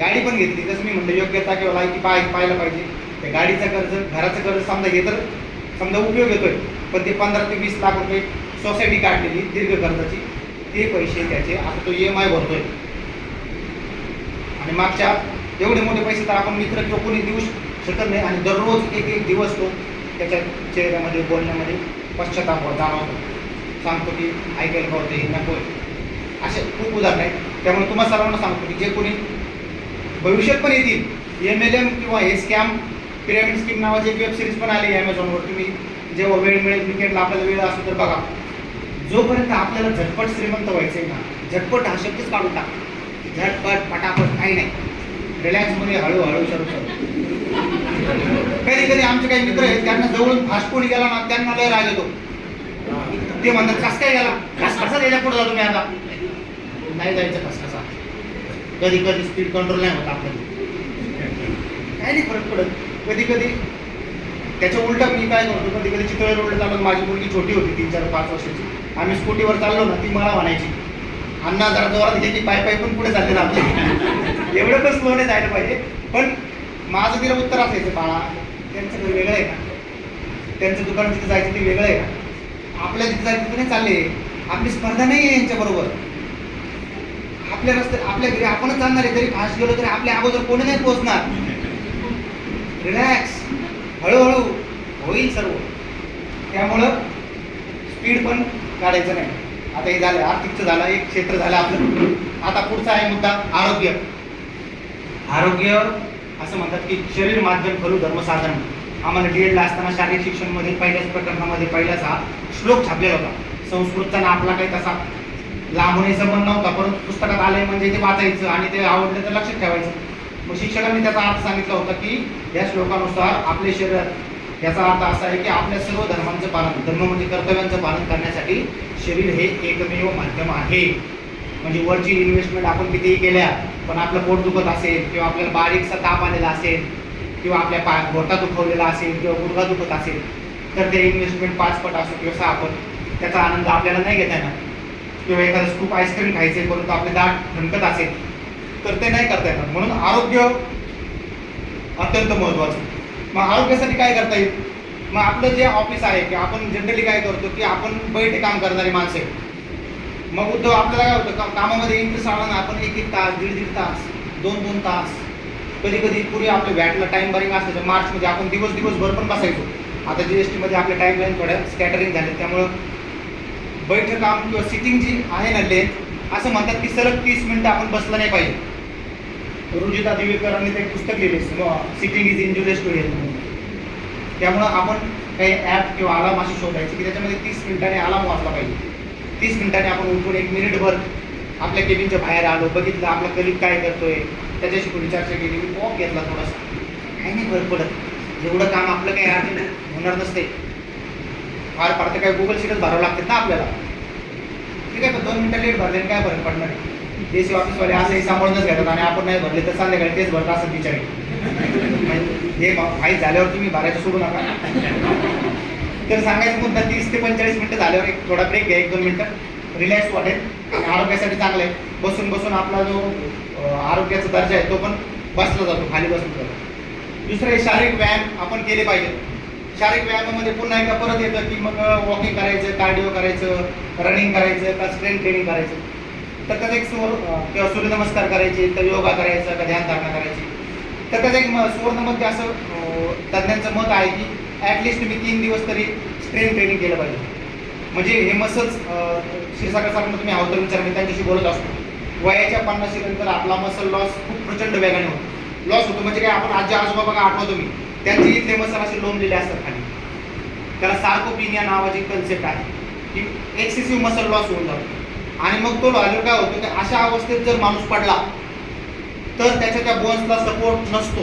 गाडी पण घेतली. तसं मी म्हणलं योग्यता किंवा लायकी पाहायला पाहिजे. त्या गाडीचं कर्ज, घराचं कर्ज समजा उपयोग येतोय, पण ते 15 ते 20 लाख रुपये सोसायटी काढलेली दीर्घ कर्जाची, ते पैसे त्याचे आता तो EMI भरतोय. आणि मागच्या एवढे मोठे पैसे तर आपण मित्र किंवा कोणी देऊ शकत नाही. आणि दररोज एक दिवस तो त्याच्या चेहऱ्यामध्ये, बोलण्यामध्ये पश्चाताप जाणवतो, सांगतो की ऐकायला पाहते नको. असे खूप उदाहरण आहेत. त्यामुळे तुम्हाला सर्वांना सांगतो की जे कोणी भविष्यात पण येतील, MLM किंवा हे स्कॅम पिरॅमिड स्कीम नावाची एक वेब सिरीज पण आली ॲमेझॉनवर. तुम्ही जेव्हा वेळ मिळेल, विकेंडला आपल्याला वेळ असतो तर बघा. जोपर्यंत आपल्याला झटपट श्रीमंत व्हायचं आहे ना, झटपट हा शब्दच काढून टाक, झटपट पटापट काही नाही, रिलॅक्समध्ये हळूहळू सर्व. कधी आमचे काही मित्र आहेत, त्यांना जवळून फास्ट फूड गेला ना, त्यांना लय राग येतो. ते म्हणतात कस काय गेला, कसा त्याच्या पुढे जा तुम्ही, आता नाही जायचं कसा. कधी स्पीड कंट्रोल नाही होत आपल्याला, काही नाही फरक पडत. कधी त्याच्या उलटा मी काय करतो, कधी चितळे रोडला चालून, माझी मुलगी छोटी होती 3-4-5 वर्षाची, आम्ही स्कूटीवर चाललो ना, ती मला म्हणायची अण्णा जरा जोरात घे की पाय पण पुढे चालले ना आपले. एवढं पण स्लो नाही जायला पाहिजे. पण माझं तिला उत्तर असायचं, बाळा त्यांचं घर वेगळं आहे का, त्यांचं दुकान तिथे जायचं ते वेगळं आहे का, आपल्या तिथे जायचं तिथे नाही चालले, आपली स्पर्धा नाही आहे यांच्याबरोबर. आपल्या रस्ते आपल्या घरी आपणच चालणार आहे, तरी फास्ट गेलो तरी आपल्या अगोदर कोणी नाही पोहोचणार. रिलॅक्स, हळूहळू होईल सर्व. त्यामुळं स्पीड पण काढायचं नाही. आता हे झालं आर्थिकचं, झालं एक क्षेत्र झालं आपलं. आता पुढचा आहे मुद्दा आरोग्य. असं म्हणतात की शरीर माध्यम खलु धर्म साधन. आम्हाला DEDला असताना शारीरिक शिक्षणमध्ये पहिल्याच प्रकरणामध्ये पहिलाच हा श्लोक छापलेला होता. संस्कृतचा आपला काही तसा लांबूनही संबंध नव्हता, परंतु पुस्तकात आलंय म्हणजे ते वाचायचं आणि ते आवडलं तर लक्षात ठेवायचं. मग शिक्षकांनी त्याचा अर्थ सांगितला होता की या श्लोकानुसार आपले शरीर, याचा अर्थ असा आहे की आपल्या सर्व धर्मांचं पालन, धर्म म्हणजे कर्तव्यांचं पालन करण्यासाठी शरीर हे एकमेव माध्यम आहे. म्हणजे वरची इन्व्हेस्टमेंट आपण कितीही केल्या, पण आपलं पोट दुखत असेल किंवा आपल्याला बारीकसा ताप आलेला असेल किंवा आपल्या घोटा दुखवलेला असेल किंवा गुडघा दुखत असेल, तर ते इन्व्हेस्टमेंट 5 पट असो किंवा 6 पट, त्याचा आनंद आपल्याला नाही घेता येणार. किंवा एखादं स्कूप आईस्क्रीम खायचे परंतु आपले दाट ठणकत असेल तर ते नाही करता येणार. म्हणून आरोग्य अत्यंत महत्त्वाचं. मग आरोग्यासाठी काय करता येईल? मग आपलं जे ऑफिस आहे की आपण जनरली काय करतो की आपण बैठे काम करणारी माणसं आहे. मग उद्योग आपल्याला काय होतं, कामामध्ये इंटरेस्ट आला ना, आपण 1-1 तास, 1.5 तास, 2-2 तास, कधी पूर्वी आपल्या व्हॅटला टाईम बरिंग असायचं. मार्चमध्ये आपण दिवसभर पण बसायचो. आता GSTमध्ये आपल्या टाईमलाईन थोड्या स्कॅटरिंग झाले, त्यामुळं बैठक काम किंवा सिटिंग जी आहे ना लेंथ, असं म्हणतात की सलग 30 मिनिटं आपण बसलं नाही पाहिजे. रुजिता दिवेकरांनी ते एक पुस्तक लिहिले, sitting is injurious to health. त्यामुळं आपण काही ॲप किंवा अलार्म अशी शोधायची की त्याच्यामध्ये 30 मिनिटांनी अलार्म वाजला पाहिजे. 30 मिनिटांनी आपण उठून 1 मिनिटभर आपल्या केबिनच्या बाहेर आलो, बघितलं आपला कलिग काय करतोय, त्याच्याशी थोडी चर्चा केली, वॉक घेतला थोडासा, काही नाही फरक पडत. एवढं काम आपलं काही अर्जंट होणार नसते. फार तर काय गुगल शीटच भरावं लागतात ना आपल्याला. ठीक आहे, पण 2 मिनिटं लेट भरल्याने काय फरक पडणार आहे? DC ऑफिसवाले असंही सांभाळूनच घेतात आणि आपण नाही भरले तर संध्याकाळी तेच भरत असं बिचारे. हे माहीत झाल्यावर तुम्ही भरायचं सोडू नका. तर सांगायचं मुद्दा 30 ते 45 मिनिटं झाल्यावर एक थोडा ब्रेक घ्या, 1-2 मिनिटं रिलॅक्स वाटेल. आणि आरोग्यासाठी चांगलं आहे. बसून आपला जो आरोग्याचा दर्जा आहे तो पण बसला जातो, खाली बसून जातो. दुसरं शारीरिक व्यायाम आपण केले पाहिजे. शारीरिक व्यायामामध्ये पुन्हा एकदा परत येतं की मग वॉकिंग करायचं, कार्डिओ करायचं, रनिंग करायचं का स्ट्रेंथ ट्रेनिंग करायचं. तर त्याचा एक किंवा सूर्यनमस्कार करायचे, तर योगा करायचा का ध्यानधारणा करायची. तर त्याचं एक सुवर्णमध्ये असं तज्ज्ञांचं मत आहे की ॲटलिस्ट तुम्ही 3 दिवस तरी स्ट्रेंथ ट्रेनिंग केलं पाहिजे. म्हणजे हे मसल्स क्षीरसागर सरांना तुम्ही अवतर विचार मी त्यांच्याशी बोलत असतो. वयाच्या 50 नंतर आपला मसल लॉस खूप प्रचंड वेगाने होतो. लॉस होतो म्हणजे काय, आपण आजी आजोबा बघा आठवतो मी, त्यांचे इथले मसल असे लोंबलेले असतात खाली. त्याला सार्कोपिनिया नावाची कन्सेप्ट आहे की एक्सेसिव्ह मसल लॉस होऊन जातो. आणि मग तो झाल्यावर काय होतं की अशा अवस्थेत जर माणूस पडला तर त्याच्या त्या बोन्सला सपोर्ट नसतो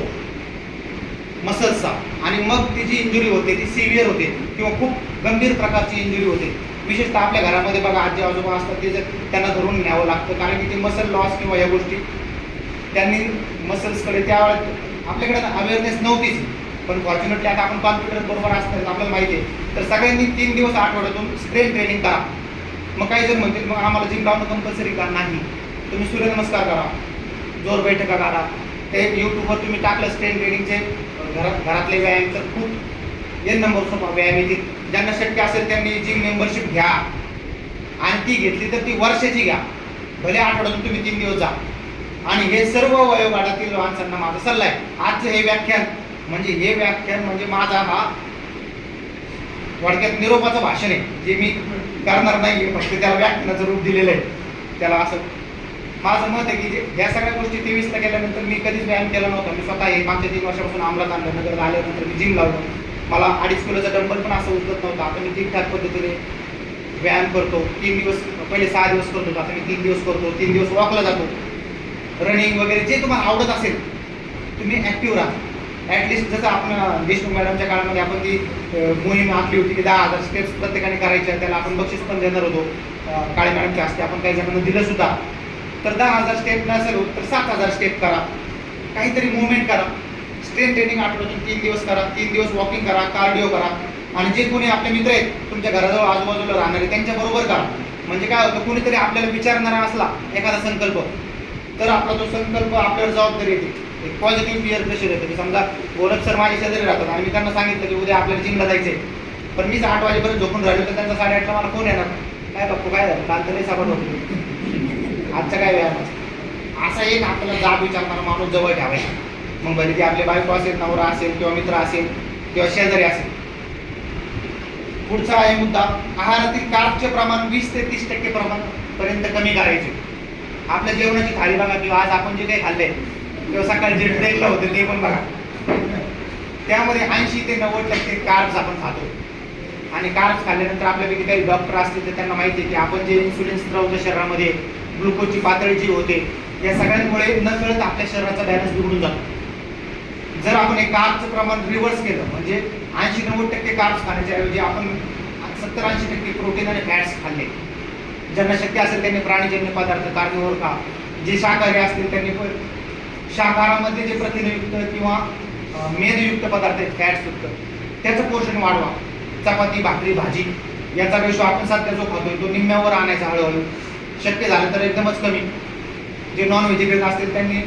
मसल्सचा, आणि मग ती जी इंजुरी होते ती सिव्हिअर होते किंवा खूप गंभीर प्रकारची इंजुरी होते. विशेषतः आपल्या घरामध्ये बघा आजी आजोबा असतात, ते जर त्यांना धरून न्यावं लागतं कारण की ते मसल लॉस किंवा या गोष्टी त्यांनी मसल्सकडे त्यावेळेस आपल्याकडे अवेअरनेस नव्हतीच. पण फॉर्च्युनेटली आता आपण कॉम्प्युटर बरोबर असतात आपल्याला माहिती आहे. तर सगळ्यांनी 3 दिवस आठवड्यातून स्ट्रेंथ ट्रेनिंग करा. मग काही जण म्हणतील मग आम्हाला जिम लावणं कंपल्सरी का? नाही, तुम्ही सूर्यनमस्कार करा, जोर बैठका करा. ते यूट्यूबवर तुम्ही टाकलं स्ट्रेंथ ट्रेनिंगचे घरातले व्यायाम तर खूप एन नंबर सोपा व्यायाम येतील. ज्यांना शक्य असेल त्यांनी जिम मेंबरशिप घ्या, आणि ती घेतली तर ती वर्षाची घ्या, भले आठवड्यातून तुम्ही 3 दिवस जा. आणि हे सर्व वयोगटातील माणसांना माझा सल्ला आहे. आजचं हे व्याख्यान म्हणजे माझा हा थोडक्यात निरोपाचं भाषण आहे, जे मी करणार नाही आहे, फक्त त्याला व्याख्यानाचं रूप दिलेलं आहे. त्याला असं माझं मत आहे की जे ह्या सगळ्या गोष्टी 23ला केल्यानंतर मी कधीच व्यायाम केला नव्हता. मी स्वतः हे मागच्या 3 वर्षापासून अंमलात आणलं. नगरला आल्यानंतर मी जिम लावलं. मला 2.5 किलोचा डंबल पण असं उचलत नव्हता. आता मी ठीकठाक पद्धतीने व्यायाम करतो. 3 दिवस, पहिले 6 दिवस करत होतो, आता मी 3 दिवस करतो. 3 दिवस वॉकला जातो. रनिंग वगैरे जे तुम्हाला आवडत असेल तुम्ही ॲक्टिव्ह राहा. ॲटलिस्ट जसं आपण देशमुख मॅडमच्या काळामध्ये आपण ती मोहीम आखली होती की 10,000 स्टेप्स प्रत्येकाने करायच्या, त्याला आपण बक्षीस पण देणार होतो. काळे मॅडमच्या हस्ते आपण काही जणांना दिलं सुद्धा. तर 10,000 स्टेप नसेल होत तर 7,000 स्टेप करा, काहीतरी मुवमेंट करा. स्ट्रेंथ ट्रेनिंग आठवड्यातून 3 दिवस करा. 3 दिवस वॉकिंग करा, कार्डिओ करा. आणि जे कोणी आपले मित्र आहेत तुमच्या घराजवळ आजूबाजूला राहणारे त्यांच्याबरोबर करा. म्हणजे काय होतं, कोणीतरी आपल्याला विचारणारा असला एखादा संकल्प, तर आपला तो संकल्प आपल्यावर जबाबदारी येते. एक पॉझिटिव्ह पिअर प्रेशर येतं की समजा गोलक सर माझ्या शेजारी राहतात आणि मी त्यांना सांगितलं की उद्या आपल्याला जिमला जायचं आहे, पण मीच 8 वाजेपर्यंत झोपून राहिलो तर त्यांचा 8:30ला मला फोन येणार, काय बाप्पू काय झालं, काल तर नाही सापड होती, आजचा काय व्यायामाचा. असा एक आपल्याला जाब विचारणारा माणूस जवळ ठेवायचा. मग भले ती आपले बायको असेल, नवरा असेल किंवा मित्र असेल किंवा शेजारी असेल. पुढचा आहे मुद्दा, आहारातील कार्बचे प्रमाण 20 ते 30% प्रमाणापर्यंत कमी करायचे. आपल्या जेवणाची थाळी बघा, किंवा आज आपण जे काही खाल्लंय किंवा सकाळी जे ब्रेकला होते ते पण बघा, त्यामध्ये 80 ते 90% कार्ब्स आपण खातो. आणि कार्ब्स खाल्ल्यानंतर आपल्यापैकी काही डॉक्टर असतील तर त्यांना माहिती आहे की आपण जे इन्सुलिन स्त्रवतो शरीरामध्ये, ग्लुकोजची पातळी जी होते, या सगळ्यांमुळे नकळत आपल्या शरीराचा बॅलन्स बिघडून जातो. जर आपण हे कार्बचं प्रमाण रिव्हर्स केलं, म्हणजे 80-90% कार्ब्स खाण्याच्या ऐवजी आपण 70-80% प्रोटीन आणि फॅट्स खाल्ले. ज्यांना शक्य असेल त्यांनी प्राणीजन्य पदार्थ कार्निव्होर खा. जे शाकाहारी असतील त्यांनी पण शाकाहारामध्ये जे प्रथिनयुक्त किंवा मेदयुक्त पदार्थ आहेत, फॅट्सयुक्त, त्याचं पोषण वाढवा. चपाती, भाकरी, भाजी याचा रेशो आपण सध्या जो खातोय तो निम्म्यावर आणायचा हळूहळू. शक्य झालं तर एकदमच कमी. जे नॉन व्हेजिटेरियन असतील त्यांनी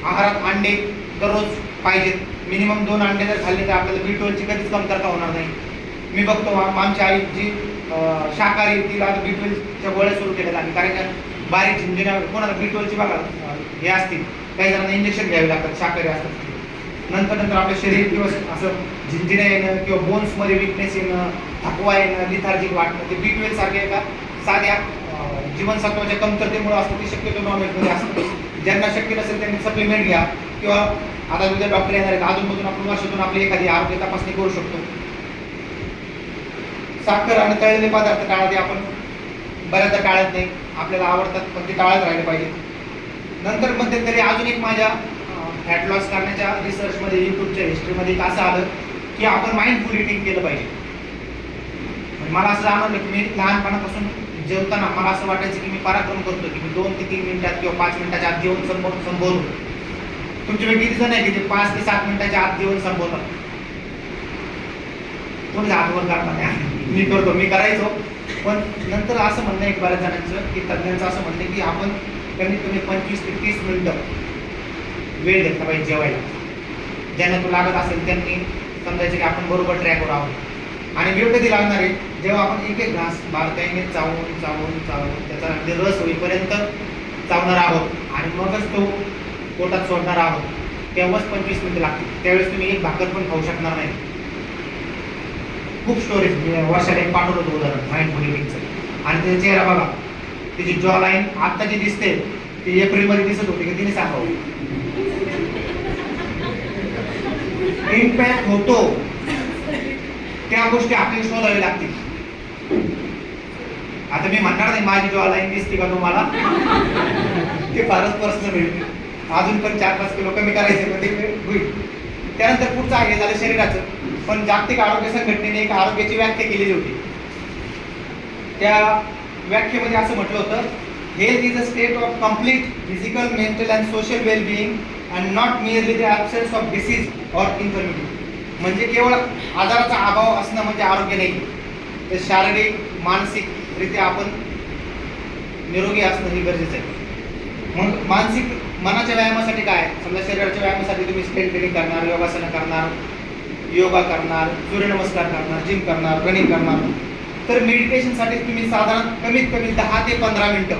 आहारात अंडे दररोज पाहिजेत. मिनिमम 2 अंडे जर खाल्ले तर आपल्याला B12ची कधीच कमतरता होणार नाही. मी बघतो आमची आई जी शाकाहारी, तिला B12च्या गोळ्या सुरू केल्यात आम्ही, कारण का बारीक झिंजिण्या कोणाला B12ची बघा हे असतील, काही जणांना इंजेक्शन घ्यावे लागतात शाकाहारी असतात. नंतर आपलं शरीर किंवा असं झिंजिण्या येणं किंवा बोन्समध्ये विकनेस येणं, थकवा येणं, लिथार्जिक वाटणं, ते B12 सारखे एका साध्या जीवनसत्वाच्या कमतरतेमुळे असतं. ते शक्यतो नॉनव्हेजमध्ये असतं. ज्यांना शक्य नसेल त्यांनी सप्लिमेंट घ्या, किंवा आता उद्या डॉक्टर येणार आहेत, अधूनमधून आपण वर्षातून आपली एखादी आरोग्य तपासणी करू शकतो. साखर आणि तळलेले पदार्थ टाळा, ते आपण बऱ्याचदा टाळत नाही, आपल्याला आवडतात पण ते टाळत राहिले पाहिजे. नंतर मध्यंतरी अजून एक माझ्या फॅट लॉस करण्याच्या रिसर्चमध्ये, यूट्यूबच्या हिस्ट्रीमध्ये एक असं आलं की आपण माइंडफुल इटिंग केलं पाहिजे. मला असं जाणवलं की मी लहानपणापासून जेवताना मला असं वाटायचं की मी पराक्रम करतो की मी 2 ते 3 मिनिटात किंवा 5 मिनिटाच्या आत जेवण संपवतो. तुमच्यापैकी किती जण आहे की जे 5 ते 7 मिनिटाच्या आत जेवण संपवतात? कोणी हातवर करतात? मी करतो, मी करायचो. पण नंतर असं म्हणणं आहे बऱ्याच जणांचं, की तज्ज्ञांचं असं म्हणणं आहे की आपण कमीत कमी 25 ते 30 मिनिटं वेळ घेतला पाहिजे जेवायला. ज्यांना तो लागत असेल त्यांनी समजायचं की आपण बरोबर ट्रॅकवर आहोत. आणि वेळ कधी लागणार आहे, जेव्हा आपण एक एक घास बारकाईने चावून चावून चावून त्याचा अगदी रस होईपर्यंत चावणार आहोत आणि मगच तो पोटात सोडणार आहोत. तेव्हाच 25 मिनिटं लागतील. त्यावेळेस तुम्ही एक भाकर पण खाऊ शकणार नाही. खूप स्टोरेज मी वर्षाला एक पाठवलं होतं उदाहरण माइंडफुल इटिंगचं. आणि त्याचा चेहरा बघा, तिची जॉ लाईन आत्ता जी दिसते ती एप्रिलमध्ये दिसत होती की तिने सांगावं. इम्पॅक्ट होतो, त्या गोष्टी आपल्याला शोधावी लागतील. आता मी म्हणणार नाही माझी जॉ लाईन दिसते का तुम्हाला, ते फारच पर्सनल होईल. अजून पण 4-5 किलो कमी करायचे पण ते होईल. त्यानंतर पुढचं आहे झालं शरीराचं. पण जागतिक आरोग्य संघटनेने एक आरोग्याची व्याख्या केलेली होती. त्या व्याख्येमध्ये असं म्हटलं होतं, health is a state of complete physical, mental and social well-being and not merely the absence of disease or infirmity. म्हणजे केवळ आजाराचा अभाव असणं म्हणजे आरोग्य नाही, तर शारीरिक मानसिकरित्या आपण निरोगी असणं हे गरजेचं आहे. मग मानसिक मनाच्या व्यायामासाठी काय, समजा शरीराच्या व्यायामासाठी तुम्ही स्ट्रेंथ ट्रेनिंग करणार, योगासनं करणार, योगा करणार, सूर्यनमस्कार करणार, जिम करणार, रनिंग करणार. तर मेडिटेशनसाठी तुम्ही साधारण कमीत कमी 10 ते 15 मिनिटं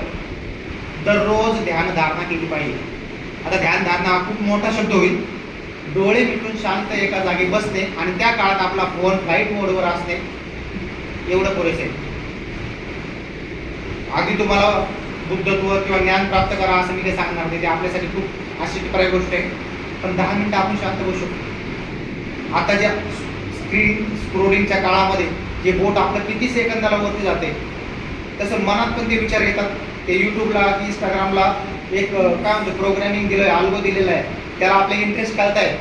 दररोज ध्यानधारणा केली पाहिजे. आता ध्यानधारणा हा खूप मोठा शब्द होईल. डोळे मिटून शांत एका जागी बसणे आणि त्या काळात आपला फोन फ्लाईट मोडवर असणे एवढं पुरेसे आहे. अगदी तुम्हाला बुद्धत्व किंवा ज्ञान प्राप्त करा असं मी काही सांगणार नाही, ते आपल्यासाठी खूप आश्चर्यकारक गोष्ट आहे. पण 10 मिनिटं आपण शांत बसू शकतो. आता ज्या स्क्रीन स्क्रोलिंगच्या काळामध्ये जे बोट आपलं किती सेकंदाला वरती जाते, तसं मनात पण ते विचार येतात. ते यूट्यूबला इंस्टाग्रामला एक काय म्हणतो प्रोग्रामिंग दिलं आहे, अल्गो दिलेला आहे, त्याला आपले इंटरेस्ट कळताय.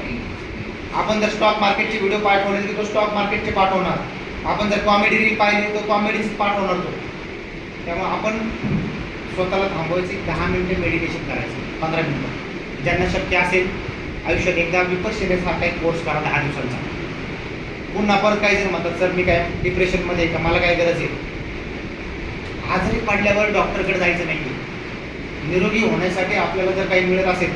आपण जर स्टॉक मार्केटचे व्हिडिओ पाठवले तर तो स्टॉक मार्केटचे पाठवणार. आपण जर कॉमेडी रील पाहिली तर कॉमेडीच पाठवणार तो. त्यामुळे आपण स्वतःला थांबवायचे, 10 मिनिटं मेडिटेशन करायचं, 15 मिनिटं. ज्यांना शक्य असेल आयुष्यात एकदा विपश्यनेसारखा एक कोर्स करा 10 दिवसांचा. पुन्हा परत काही जण म्हणतात सर मी काय डिप्रेशनमध्ये आहे का, मला काय गरज आहे. आजारी पडल्यावर डॉक्टरकडे जायचं नाही. निरोगी होण्यासाठी आपल्याला जर काही मिळत असेल,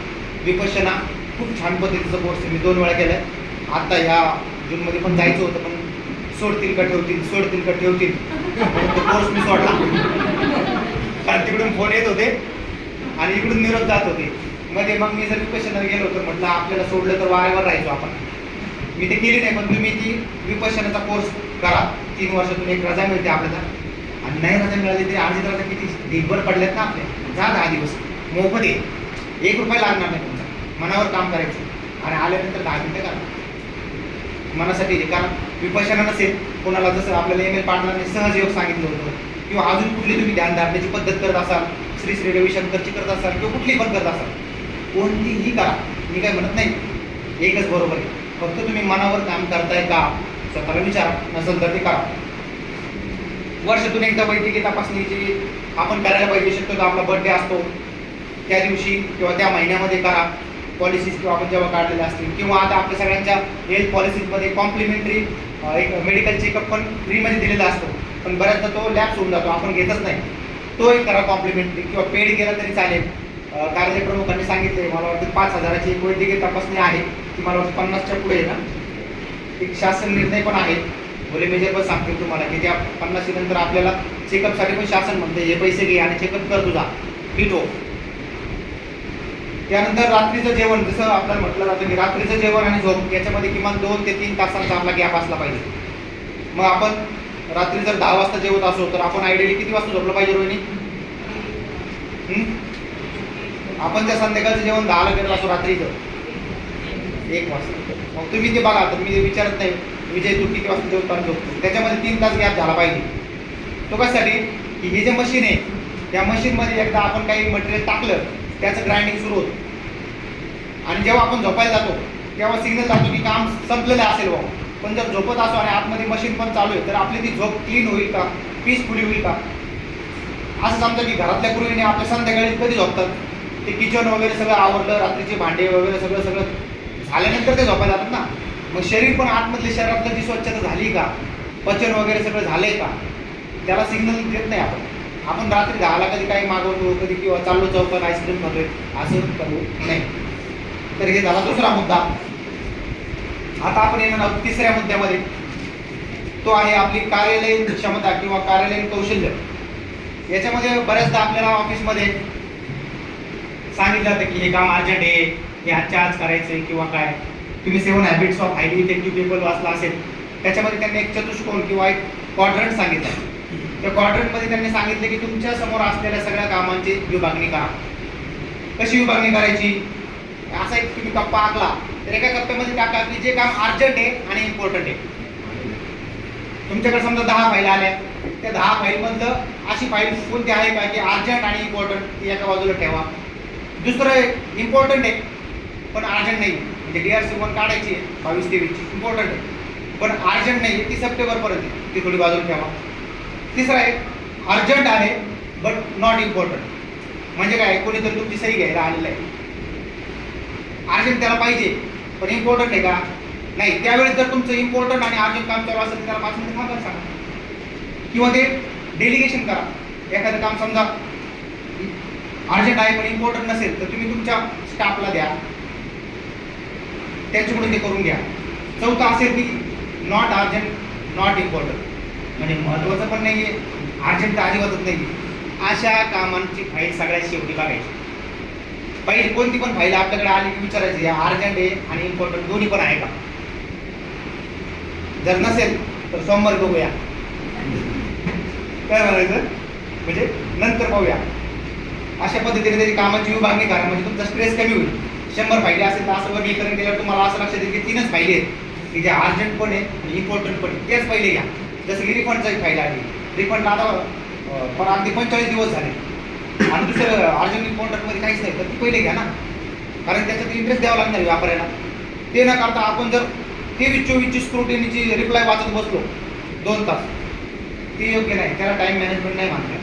विपश्यना खूप छान पद्धतीचा कोर्स मी 2 वेळा केला आहे. आता ह्या जूनमध्ये पण जायचं होतं, पण सोडतील का ठेवतील म्हणून तो कोर्स मी सोडला. कारण तिकडून फोन येत होते आणि इकडून निरोप जात होते मध्ये. मग मी जर विपश्यनाला गेलो तर म्हटलं आपल्याला सोडलं तर वाऱ्यावर राहायचो आपण. मी ते केली नाही, पण तुम्ही ती विपश्यनाचा कोर्स करा. 3 वर्षातून एक रजा मिळते आपल्याला. आणि नाही रजा मिळाली तरी अर्धी रजा किती ढीगभर पडल्यात ना आपल्या. जा 10 दिवस मोफत आहे, 1 रुपया लागणार नाही तुमचा. मनावर काम करायचं आणि आल्यानंतर 10 मिनिटं करा मनासाठी. कारण विपश्यना नसेल कोणाला, जसं आपल्याला एम एल पाटलांनी सहज योग सांगितलं होतं, किंवा अजून कुठली तुम्ही ध्यानधारणेची पद्धत करत असाल, श्री श्री रविशंकरची करत असाल किंवा कुठली पण करत असाल, कोणतीही करा. मी काय म्हणत नाही, एकच बरोबर आहे. फक्त तुम्ही मनावर काम करताय का स्वतःला विचारा, नसेल तर ते करा. वर्षातून एकदा वैद्यकीय तपासणीची आपण करायला पाहिजे. शक्यतो आपला बर्थडे असतो त्या दिवशी किंवा त्या महिन्यामध्ये करा. पॉलिसीज किंवा आपण जेव्हा काढलेल्या असतील, किंवा आता आपल्या सगळ्यांच्या हेल्थ पॉलिसीजमध्ये कॉम्प्लिमेंटरी एक मेडिकल चेकअप पण फ्रीमध्ये दिलेला असतो. पण बऱ्याचदा तो लॅप्स होऊन जातो, आपण घेतच नाही. तो एक करा कॉम्प्लिमेंटरी, किंवा पेड केला तरी चालेल. कार्यप्रमुखांनी सांगितले, मला वाटतं 5,000ची एक वैद्यकीय तपासणी आहे, ती मला वाटतं 50च्या पुढे आहे ना. एक शासन निर्णय पण आहे, भोले मेजर पण सांगतील तुम्हाला की त्या 50 नंतर आपल्याला चेकअपसाठी पण शासन म्हणते हे पैसे घे आणि चेकअप कर तुझा, फिट हो. त्यानंतर रात्रीचं जेवण, जसं आपल्याला म्हटलं जातं की रात्रीचं जेवण आणि झोप याच्यामध्ये किमान 2 ते 3 तासांचा आपला गॅप असला पाहिजे. मग आपण रात्री जर 10 वाजता जेवत असो तर आपण आयडियली किती वाजता झोपलं पाहिजे रोहिणी? आपण जर संध्याकाळचं जेवण 10ला करत असो रात्रीचं 1 वाजता, मग तुम्ही ते बघा. तर मी विचारत नाही विजय तू किती वाजता जेवतो आणि झोपतो, त्याच्यामध्ये 3 तास गॅप झाला पाहिजे. तो कशासाठी की हे जे मशीन आहे त्या मशीनमध्ये एकदा आपण काही मटेरियल टाकलं त्याचं ग्राइंडिंग सुरू होतं, आणि जेव्हा आपण झोपायला जातो तेव्हा सिग्नल जातो की काम संपलेलं असेल बा. पण जर झोपत असो आणि आतमध्ये मशीन पण चालू आहे तर आपली ती झोप क्लीन होईल का, पीसफुली होईल का? असं समजा की घरातल्या गृहिणी आपल्या संध्याकाळी कधी झोपतात, ते किचन वगैरे सगळं आवडलं, रात्रीचे भांडे वगैरे सगळं झाल्यानंतर ते झोपायला जातात ना. मग शरीर पण आतमधल्या शरीरातलं जी स्वच्छता झाली का, पचन वगैरे सगळं झालंय का, त्याला सिग्नल देत नाही आपण. आपण रात्री 10ला कधी काही मागवतो, कधी किंवा चाललो चौकात आईस्क्रीम खातोय, असं करू नाही. तर हे झाला दुसरा मुद्दा. आता आपण येणार आहोत तिसऱ्या मुद्द्यामध्ये. तो आहे आपली कार्यालयीन क्षमता किंवा कार्यालयीन कौशल्य. याच्यामध्ये बऱ्याचदा आपल्याला ऑफिसमध्ये सांगितलं जातं की हे काम अर्जंट आहे, हे आजच्या आज करायचं आहे किंवा काय. तुम्ही 7 habits of highly effective people वाचला असेल. त्याच्यामध्ये त्यांनी एक चतुष्कोन किंवा एक क्वाड्रंट सांगितलं. त्या क्वाड्रंटमध्ये त्यांनी सांगितलं की तुमच्या समोर असलेल्या सगळ्या कामांची विभागणी करा. कशी विभागणी करायची? असा एक तुम्ही कप्पा आखला तर एका कप्प्यामध्ये टाका की जे काम अर्जंट आहे आणि इम्पॉर्टंट आहे. तुमच्याकडे समजा 10 फाईल आल्या, त्या 10 फाईलमधलं अशी फाईल कोणती आहे का की अर्जंट आणि इम्पॉर्टंट, ती एका बाजूला ठेवा. दुसरं इम्पॉर्टंट आहे पण अर्जंट नाही, म्हणजे DRC1 काढायची आहे 22-23ची, इम्पॉर्टंट आहे पण अर्जंट नाही आहे, ती सप्टेंबरपर्यंत, ती थोडी बाजूला ठेवा. तिसरं आहे अर्जंट आहे बट नॉट इम्पॉर्टंट. म्हणजे काय, कोणीतरी तुमची सही घ्यायला आलेलं आहे, अर्जंट त्याला पाहिजे पण इम्पॉर्टंट आहे का नाही. त्यावेळेस जर तुमचं इम्पॉर्टंट आणि अर्जंट काम चालू असेल तर त्याला 5 मिनिटं थांबायला सांगा. किंवा ते डेलिगेशन करा. एखादं काम समजा अर्जंट आहे पण इम्पॉर्टंट नसेल तर तुम्ही तुमच्या स्टाफला द्या, त्यांच्याकडून ते करून घ्या. चौथं असेल की नॉट अर्जंट नॉट इम्पॉर्टंट, म्हणजे महत्त्वाचं पण नाही आहे, अर्जंट तर अजिबातच नाही आहे. अशा कामांची फाईल सगळ्यात शेवटी बघायची. पहिली कोणती पण फाईल आपल्याकडे आली की विचारायची या अर्जंट आहे आणि इम्पॉर्टंट दोन्ही पण आहे का. जर नसेल तर सोमवारी बघूया, काय म्हणायचं म्हणजे नंतर पाहूया. अशा पद्धतीने त्याची कामाची विभागणी करा, म्हणजे तुमचा स्ट्रेस कमी होईल. 100 फायली असेल तर असं वर्गीकरण केल्यावर तुम्हाला असं लक्षात येईल की 3च फायली आहेत की जे अर्जंट पण आहे आणि इम्पॉर्टंट पण आहे. त्याच पहिले घ्या. जसं की रिफंडचा एक फाईल आली, रिफंड आता पण अगदी 45 दिवस झाले आणि दुसरं अर्जंट इम्पॉर्टंटमध्ये काहीच नाही, तर ती पहिले घ्या ना, कारण त्याच्यात इंटरेस्ट द्यावा लागणार व्यापाऱ्याला. ते न करता आपण जर 23-24ची स्क्रुटिनीची रिप्लाय वाचत बसलो 2 तास, ते योग्य नाही. त्याला टाईम मॅनेजमेंट नाही म्हणतात.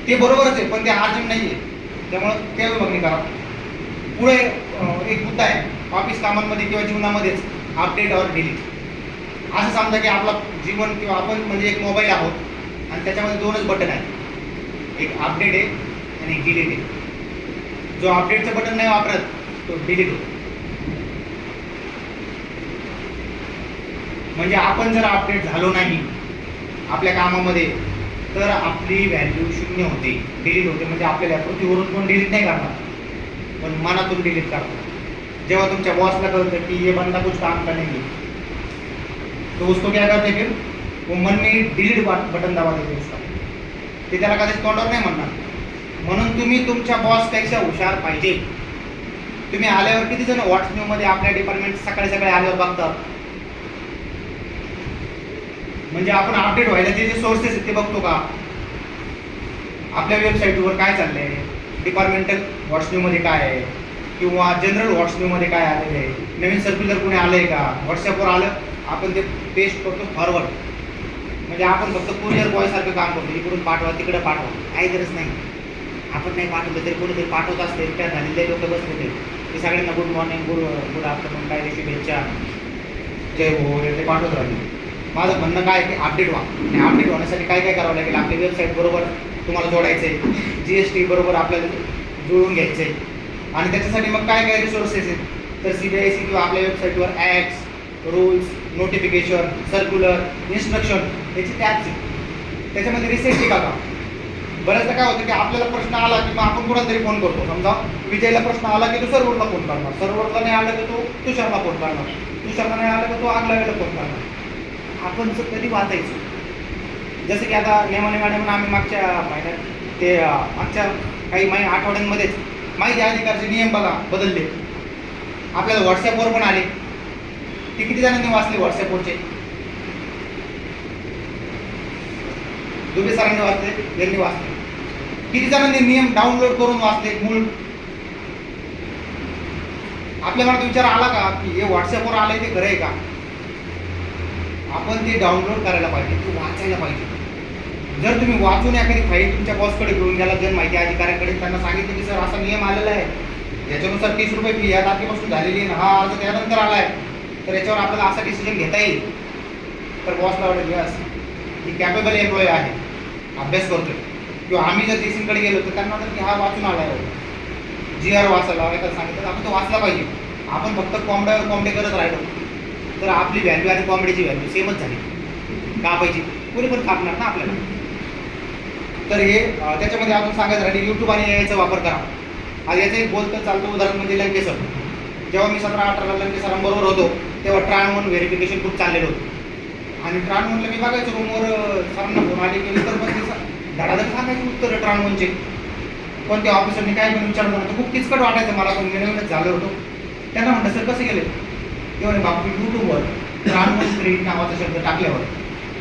ते बरोबरच आहे पण ते अर्जंट नाही आहे, त्यामुळं त्या विभागणी करा. पुढे एक मुद्दा आहे ऑफिस कामांमध्ये किंवा जीवनामध्येच अपडेट और डिलीट. असं समजा की आपला जीवन किंवा आपण म्हणजे एक मोबाईल आहोत आणि त्याच्यामध्ये 2च बटन आहेत, एक अपडेट आहे आणि एक डिलीट आहे. जो अपडेटचं बटन नाही वापरत तो डिलीट होतो. म्हणजे आपण जर अपडेट झालो नाही आपल्या कामामध्ये तर आपली व्हॅल्यू 0 होते, डिलीट होते. म्हणजे आपल्याला पृथ्वीवरून कोण डिलीट नाही करणार पण मनातून डिलीट करतो. जेव्हा तुमच्या बॉसला कळतं की ये बंदा कुछ काम करने नहीं, तो उसको क्या करते फिर वो मन में डिलीट बटन दबा देते उसका. ते त्याला कदाचित तोंडावर नाही म्हणणार. म्हणून तुम्ही तुमच्या बॉसपेक्षा हुशार पाहिजे. तुम्ही आल्यावर किती जण व्हॉट्सअपमध्ये आपल्या डिपार्टमेंट सकाळी सकाळी आल्यावर बघतात, म्हणजे आपण अपडेट व्हायला जे जे सोर्सेस आहेत ते बघतो का. आपल्या वेबसाईटवर काय चाललंय, डिपार्टमेंटल व्हॉट्सअपमध्ये काय आहे किंवा जनरल व्हॉट्सअपमध्ये काय आलेलं आहे, नवीन सर्क्युलर कोणी आलं आहे का, व्हॉट्सअपवर आलं आपण ते पेस्ट करतो फॉरवर्ड. म्हणजे आपण फक्त कुरिअर बॉयसारखं काम करतो, इकडून पाठवा तिकडे पाठवा, काही गरज नाही. आपण नाही पाठवलं तरी कोणीतरी पाठवत असते. त्या झालेले लोक बसले ते सगळ्यांना गुड मॉर्निंग गुड आफ्टरनून काय ते शुभेच्छा जय हो ते पाठवत राहते. माझं म्हणणं काय की अपडेट व्हा. आणि अपडेट होण्यासाठी काय काय करावं लागेल, आपली वेबसाईट बरोबर तुम्हाला जोडायचं आहे, GST बरोबर आपल्याला जुळवून घ्यायचं आहे. आणि त्याच्यासाठी मग काय काय रिसोर्सेस आहेत तर CBIC किंवा आपल्या वेबसाईटवर acts, rules, notification, circular, instruction याची टॅब्स आहेत. त्याच्यामध्ये रिसेंटली का बऱ्याचदा काय होतं की आपल्याला प्रश्न आला की मग आपण कोणाला तरी फोन करतो. समजा विजयला प्रश्न आला की तो सर्व्हरला फोन करणार, सर्व्हरला नाही आलं की तो तुषारला फोन करणार, तुषारला नाही आलं की तो आगला वेळेला फोन करणार. आपण कधी वाचायचो. जसं की आता नेमाने मॅडम आम्ही मागच्या महिन्यात ते मागच्या काही आठवड्यांमध्येच माहिती अधिकारचे नियम बघा बदलले. आपल्याला व्हॉट्सअपवर पण आले. ते किती जणांनी वाचले व्हॉट्सअपवरचे? दुबे सरांनी वाचले, यांनी वाचले. किती जणांनी नियम डाउनलोड करून वाचले मूळ? आपल्या मनात विचार आला का की हे व्हॉट्सअपवर आलंय ते खरं आहे का? आपण ते डाउनलोड करायला पाहिजे, ते वाचायला पाहिजे. जर तुम्ही वाचून एखादी फाईल तुमच्या बॉसकडे घेऊन गेला, जर माहिती अधिकाऱ्यांकडे, त्यांना सांगितलं की सर असा नियम आलेला आहे, याच्यानुसार 30 रुपये फी या तारखेपासून झालेली आहे, हा अर्ज त्यानंतर आला आहे, तर याच्यावर आपल्याला असा डिसिजन घेता येईल, तर बॉसला वाटेल यस ही कॅपेबल एम्प्लॉई आहे, अभ्यास करतोय. किंवा आम्ही जर DCकडे गेलो तर त्यांना वाटतं की हा वाचून आला आहे, GR वाचायला एखादं सांगितलं आपण तो वाचला पाहिजे. आपण फक्त कोंबड्यावर कोंबडे करत राहिलो तर आपली व्हॅल्यू आणि कॉमेडीची व्हॅल्यू सेमच झाली. कापायची कोणी पण कापणार ना आपल्याला. तर हे त्याच्यामध्ये आपण सांगायचं राहिले यूट्यूब आणि याचा वापर करा. आज याचं एक बोलतं चालतं उदाहरण म्हणजे लंके सर. जेव्हा मी 17-18 लंके सरांबरोबर होतो तेव्हा ट्रान-1 व्हेरिफिकेशन खूप चाललेलं होतं. आणि ट्रान-1ला मी बघायचो रूमवर सरांना फोन आले की तर पण धडाधड सांगायची उत्तर ट्रान-1चे. पण त्या ऑफिसरने काय पण विचारलं नव्हतं. खूप किचकट वाटायचं मला, पण नवीनच झालं होतं. त्यांना म्हटलं सर कसं गेले, ते म्हणे बापू यूट्यूबवर ट्रान-1 क्रेडिट नावाचा शब्द टाकल्यावर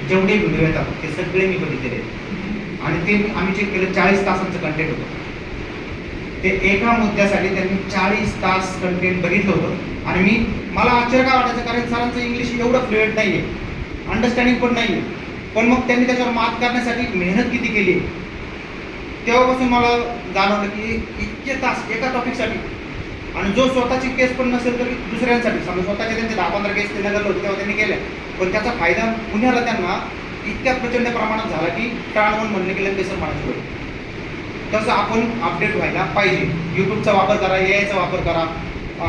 जेवढे व्हिडिओ येतात ते सगळे मी बघितलेले. आणि ते आम्ही चेक केलं 40 तासांचं कंटेंट होतं. ते एका मुद्द्यासाठी त्यांनी 40 तास कंटेंट बघितलं होतं. आणि मला आश्चर्य काय वाटायचं, कारण सरांचं इंग्लिश एवढं फ्लुएंट नाही आहे, अंडरस्टँडिंग पण नाही आहे. पण मग त्यांनी त्याच्यावर मात करण्यासाठी मेहनत किती केली. तेव्हापासून मला जाणवलं की इतके तास एका टॉपिकसाठी. आणि जो स्वतःची केस पण नसेल तरी दुसऱ्यांसाठी, समजा स्वतःचे त्यांचे 10-15 केस ते नगरला होते तेव्हा त्यांनी केल्या, पण त्याचा फायदा पुण्याला त्यांना इतक्या प्रचंड प्रमाणात झाला की ट्रान-1 म्हणले की लगेच म्हणायचं होईल. तसं आपण अपडेट व्हायला पाहिजे. यूट्यूबचा वापर करा, AIचा वापर करा.